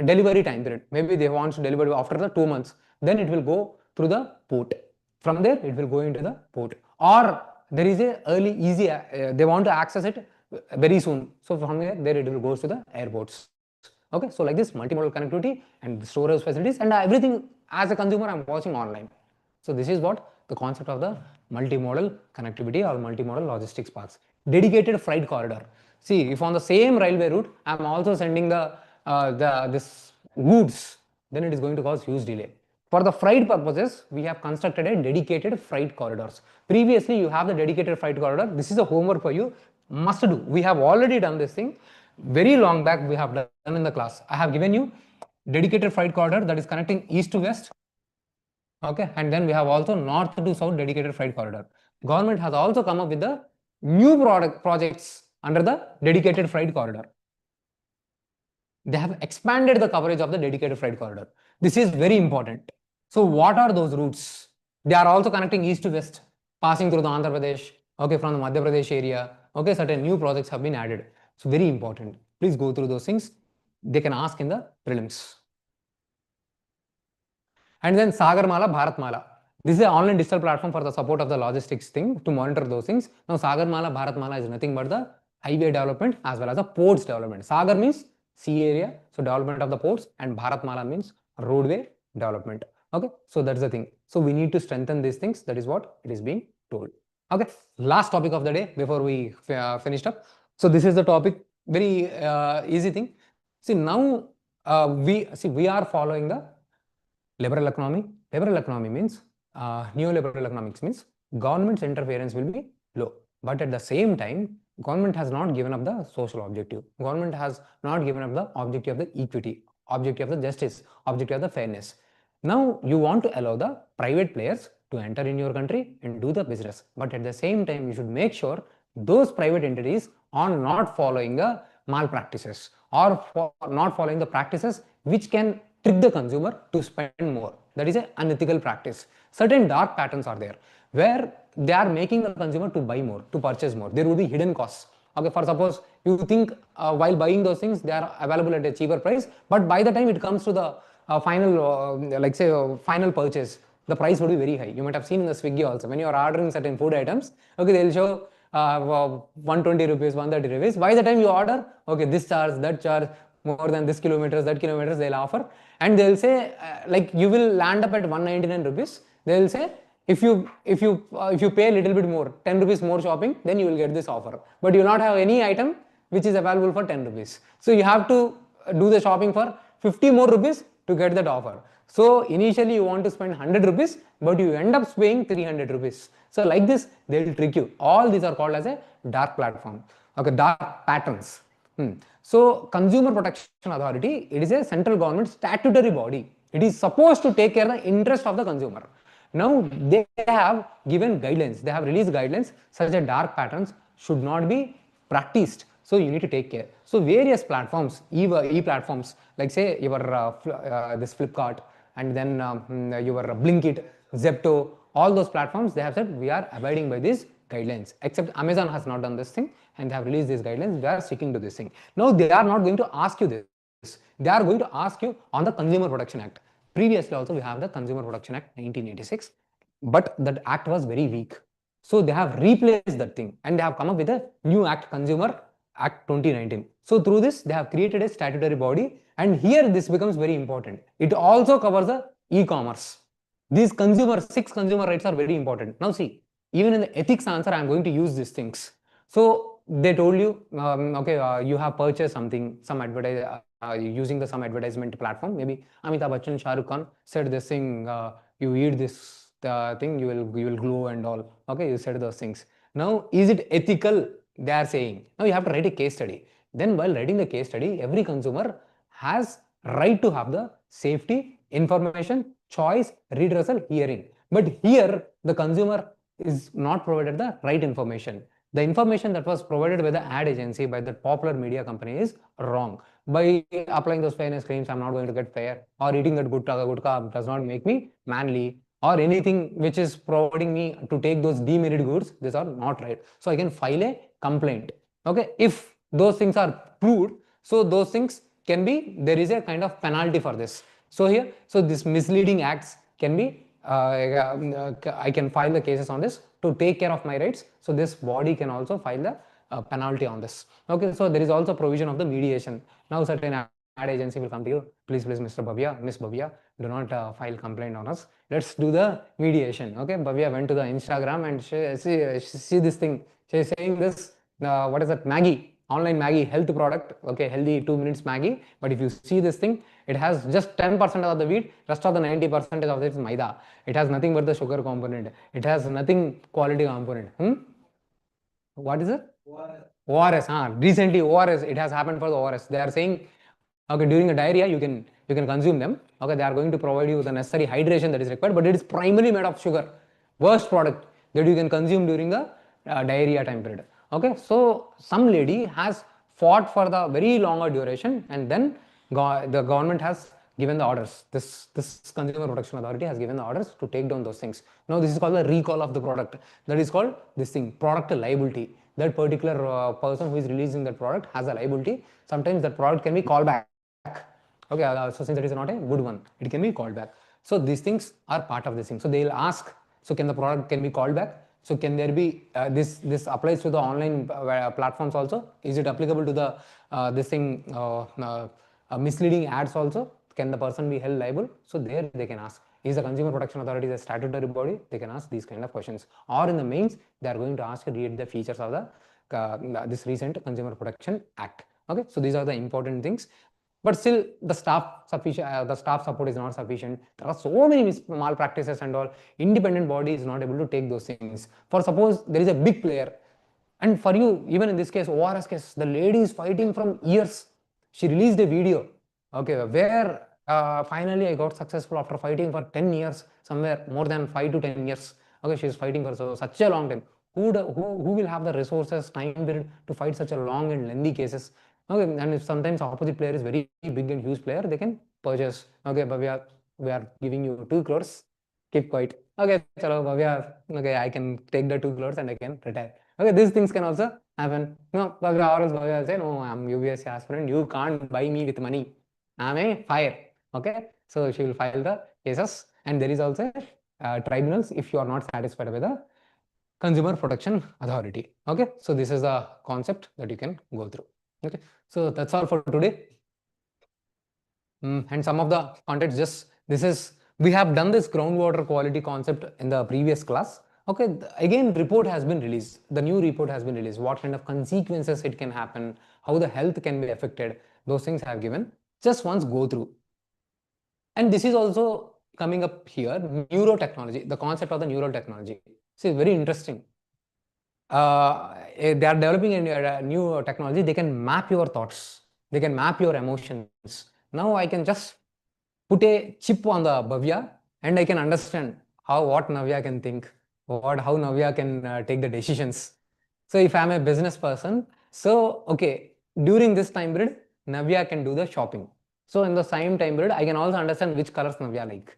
delivery time period. Maybe they want to deliver after the 2 months. Then it will go through the port. From there, it will go into the port. Or there is a easy, they want to access it very soon. So from there it will go to the airports. Okay, so like this, multimodal connectivity and storage facilities and everything. As a consumer, I'm watching online. So this is what the concept of the multimodal connectivity or multimodal logistics parks. Dedicated freight corridor. See, if on the same railway route, I'm also sending this goods, then it is going to cause huge delay. For the freight purposes, we have constructed a dedicated freight corridors. Previously, you have the dedicated freight corridor. This is a homework for you. Must do. We have already done this thing. Very long back we have done in the class. I have given you dedicated freight corridor that is connecting east to west. Okay, and then we have also north to south dedicated freight corridor. Government has also come up with the new projects under the dedicated freight corridor. They have expanded the coverage of the dedicated freight corridor. This is very important. So what are those routes? They are also connecting east to west, passing through the Andhra Pradesh, okay, from the Madhya Pradesh area. Okay, certain new projects have been added. So very important. Please go through those things. They can ask in the prelims. And then Sagarmala, Bharatmala. This is an online digital platform for the support of the logistics thing to monitor those things. Now Sagarmala, Bharatmala is nothing but the highway development as well as the ports development. Sagar means sea area, so development of the ports, and Bharatmala means roadway development. Okay, so that's the thing. So we need to strengthen these things. That is what it is being told. Okay, last topic of the day before we finished up. So this is the topic, very easy thing. See, now we are following the liberal economy. Liberal economy means neoliberal economics means government's interference will be low, but at the same time government has not given up the social objective. Government has not given up the objective of the equity, objective of the justice, objective of the fairness. Now you want to allow the private players to enter in your country and do the business, but at the same time you should make sure those private entities are not following the malpractices or not following the practices which can trick the consumer to spend more. That is an unethical practice. Certain dark patterns are there where they are making the consumer to buy more, to purchase more. There will be hidden costs. Okay, for suppose you think while buying those things they are available at a cheaper price, but by the time it comes to the final final purchase, the price would be very high. You might have seen in the Swiggy also, when you are ordering certain food items, okay, they will show 120 rupees, 130 rupees. By the time you order, okay, this charge, that charge, more than this kilometers, that kilometers, they'll offer, and they'll say like you will land up at 199 rupees. They'll say if you pay a little bit more, 10 rupees more shopping, then you will get this offer. But you will not have any item which is available for 10 rupees. So you have to do the shopping for 50 more rupees to get that offer. So initially you want to spend 100 rupees, but you end up paying 300 rupees. So like this, they will trick you. All these are called as a dark platform. Okay, dark patterns. So Consumer Protection Authority, it is a central government statutory body. It is supposed to take care of the interest of the consumer. Now they have given guidelines. They have released guidelines such that dark patterns should not be practiced. So you need to take care. So various platforms, e-platforms, like say your this Flipkart, and then your Blinkit, Zepto, all those platforms, they have said we are abiding by these guidelines. Except Amazon has not done this thing and they have released these guidelines. They are sticking to this thing. Now they are not going to ask you this. They are going to ask you on the Consumer Protection Act. Previously also we have the Consumer Protection Act 1986, but that act was very weak. So they have replaced that thing and they have come up with a new act, Consumer Act 2019. So through this, they have created a statutory body, and here this becomes very important. It also covers the e-commerce. These 6 consumer rights are very important. Now see, even in the ethics answer, I am going to use these things. So they told you, okay, you have purchased something, some using some advertisement platform. Maybe Amitabh Bachchan, Shah Rukh Khan said this thing, you eat this thing, you will glow and all. Okay, you said those things. Now, is it ethical? They are saying. Now you have to write a case study. Then while writing the case study, every consumer has right to have the safety, information, choice, redressal, hearing. But here the consumer is not provided the right information. The information that was provided by the ad agency, by the popular media company, is wrong. By applying those fairness claims, I'm not going to get fair, or eating that gutka does not make me manly, or anything which is providing me to take those demerit goods, these are not right. So I can file a complaint. Okay, if those things are proved, so those things can be, there is a kind of penalty for this. So here, so this misleading acts can be, I can file the cases on this to take care of my rights. So this body can also file the penalty on this. Okay, so there is also provision of the mediation. Now certain ad agency will come to you, please Mr. Bhavya, Miss Bhavya, do not file complaint on us, let's do the mediation. Okay, Bhavya went to the Instagram and see this thing, she is saying this, what is that, Maggie, online Maggie health product, okay, healthy 2 minutes Maggie, but if you see this thing, it has just 10% of the wheat, rest of the 90% of it is maida. It has nothing but the sugar component, it has nothing quality component. What is it? ORS. Recently ORS, it has happened for the ORS. They are saying, okay, during the diarrhea you can consume them. Okay, they are going to provide you the necessary hydration that is required, but it is primarily made of sugar. Worst product that you can consume during the diarrhea time period. Okay, so some lady has fought for the very longer duration, and then the government has given the orders. This Consumer Protection Authority has given the orders to take down those things. Now this is called the recall of the product. That is called this thing, product liability. That particular person who is releasing that product has a liability. Sometimes that product can be called back. Okay, so since it is not a good one, it can be called back. So these things are part of this thing. So they will ask, so can the product can be called back? So can there be this applies to the online platforms also? Is it applicable to the this thing misleading ads also? Can the person be held liable? So there they can ask. Is the Consumer Protection Authority a statutory body? They can ask these kind of questions. Or in the mains, they are going to ask you to read the features of the this recent Consumer Protection Act. Okay, so these are the important things. But still the staff support is not sufficient. There are so many malpractices and all. Independent body is not able to take those things. For suppose there is a big player, and for you, even in this case, ORS case, the lady is fighting from years. She released a video, okay, where finally I got successful after fighting for 10 years, somewhere more than 5 to 10 years. Okay, she is fighting for such a long time. Who will have the resources, time period to fight such a long and lengthy cases? Okay, and if sometimes opposite player is very big and huge player, they can purchase. Okay, Bhavya, we are giving you 2 crores. Keep quiet. Okay, chalo, Bhavya, okay, I can take the 2 crores and I can retire. Okay, these things can also happen. No, Bhavya, or else Bhavya will say, no, I'm UPSC aspirant. You can't buy me with money. I'm a fire. Okay, so she will file the cases, and there is also tribunals if you are not satisfied with the Consumer Protection Authority. Okay, so this is the concept that you can go through. Okay, so that's all for today. And some of the contents, just this is, we have done this groundwater quality concept in the previous class. Okay, again report has been released. The new report has been released. What kind of consequences it can happen, how the health can be affected, those things I have given. Just once go through. And this is also coming up here, neurotechnology, the concept of the neurotechnology. See, very interesting. they are developing a new technology. They can map your thoughts. They can map your emotions. Now I can just put a chip on the Bhavya and I can understand what Navya can think, how Navya can take the decisions. So if I'm a business person, so okay, during this time period, Navya can do the shopping. So in the same time period, I can also understand which colors Navya like,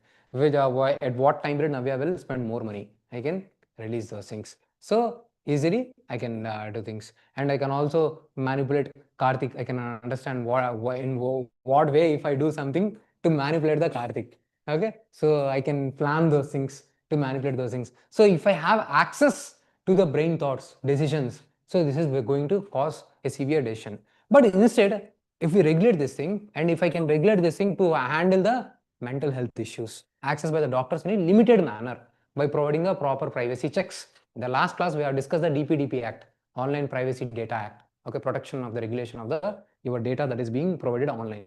at what time period Navya will spend more money. I can release those things. So easily I can do things, and I can also manipulate Karthik. I can understand in what way if I do something to manipulate the Karthik. Okay, so I can plan those things to manipulate those things. So if I have access to the brain thoughts, decisions, so this is going to cause a severe decision. But instead, if we regulate this thing, and if I can regulate this thing to handle the mental health issues, access by the doctors in a limited manner by providing the proper privacy checks. In the last class, we have discussed the DPDP Act, Online Privacy Data Act. Okay, protection of the regulation of the your data that is being provided online.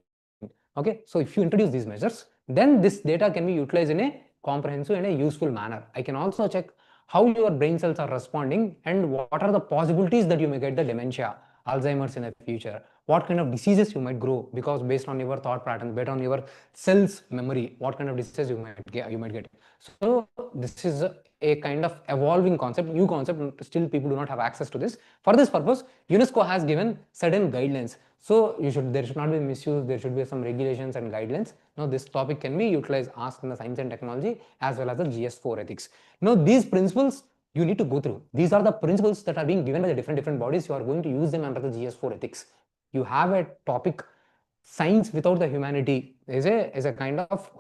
Okay, so if you introduce these measures, then this data can be utilized in a comprehensive and a useful manner. I can also check how your brain cells are responding and what are the possibilities that you may get the dementia, Alzheimer's in the future, what kind of diseases you might grow because based on your thought patterns, based on your cells memory, what kind of diseases you might get. So this is a kind of evolving concept, new concept. Still people do not have access to this. For this purpose, UNESCO has given certain guidelines. So there should not be misuse, there should be some regulations and guidelines. Now this topic can be utilized, asked in the science and technology as well as the GS4 ethics. Now these principles you need to go through. These are the principles that are being given by the different bodies. You are going to use them under the GS4 ethics. You have a topic, science without the humanity is a kind of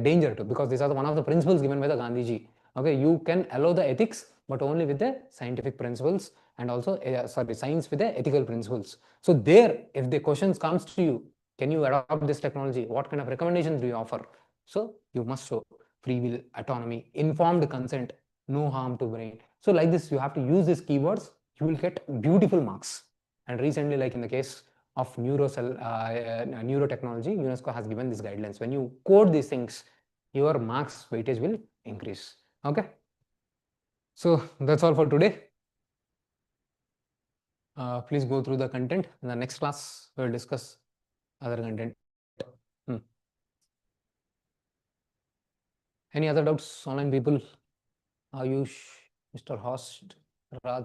danger too, because these are one of the principles given by the Gandhiji. Okay, you can allow the ethics, but only with the scientific principles and also science with the ethical principles. So there, if the questions comes to you, can you adopt this technology? What kind of recommendations do you offer? So you must show free will, autonomy, informed consent, no harm to brain. So like this, you have to use these keywords. You will get beautiful marks. And recently, like in the case of neurotechnology, UNESCO has given these guidelines. When you code these things, your marks weightage will increase. Okay. So that's all for today. Please go through the content. In the next class, we'll discuss other content. Any other doubts, online people? Ayush, Mr. Host, Raj.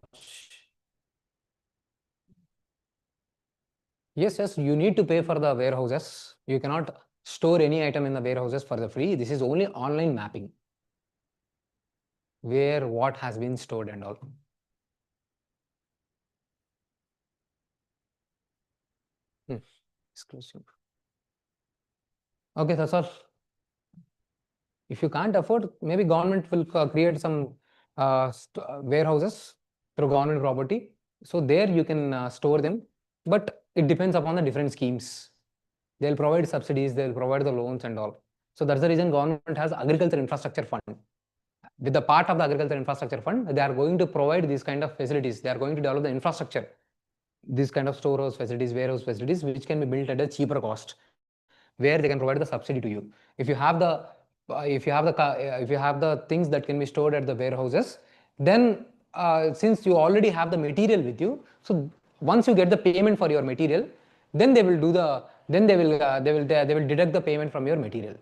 Yes, you need to pay for the warehouses. You cannot store any item in the warehouses for the free. This is only online mapping, where what has been stored and all. Exclusive. Okay, that's all. If you can't afford, maybe government will create some warehouses through government property. So there you can store them, but it depends upon the different schemes. They'll provide subsidies, they'll provide the loans and all. So that's the reason government has agriculture infrastructure fund. With the part of the agriculture infrastructure fund, they are going to provide these kind of facilities. They are going to develop the infrastructure, these kind of storehouse facilities, warehouse facilities, which can be built at a cheaper cost, where they can provide the subsidy to you. If you have the things that can be stored at the warehouses, then since you already have the material with you, so once you get the payment for your material, then they will deduct the payment from your material.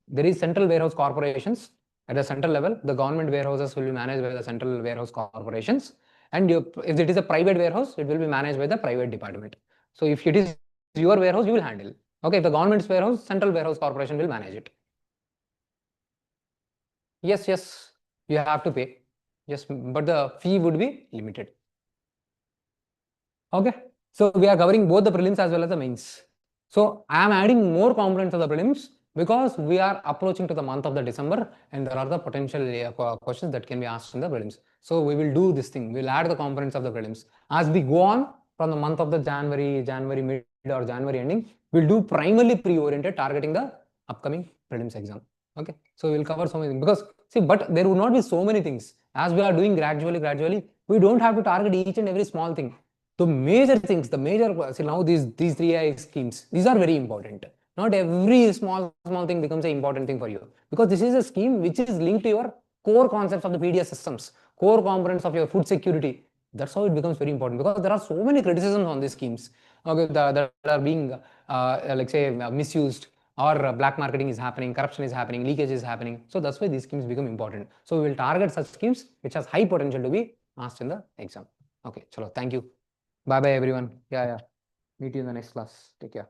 There is central warehouse corporations at the central level. The government warehouses will be managed by the central warehouse corporations, and if it is a private warehouse, it will be managed by the private department. So if it is your warehouse, you will handle. Okay, if the government's warehouse, central warehouse corporation will manage it. Yes, you have to pay. Yes, but the fee would be limited. Okay, so we are covering both the prelims as well as the mains. So I am adding more components of the prelims because we are approaching to the month of the December, and there are the potential questions that can be asked in the prelims. So we will do this thing. We'll add the components of the prelims as we go on from the month of the January mid or January ending. We'll do primarily pre-oriented, targeting the upcoming prelims exam. Okay, so we'll cover so many things because see, but there would not be so many things as we are doing gradually. We don't have to target each and every small thing. The major things, see now these 3 AI schemes, these are very important. Not every small thing becomes an important thing for you, because this is a scheme which is linked to your core concepts of the PDS systems, core components of your food security. That's how it becomes very important, because there are so many criticisms on these schemes, okay, that are being like say misused, or black marketing is happening, corruption is happening, leakage is happening. So that's why these schemes become important. So we will target such schemes which has high potential to be asked in the exam. Okay, chalo, thank you. Bye bye everyone. Yeah, meet you in the next class. Take care.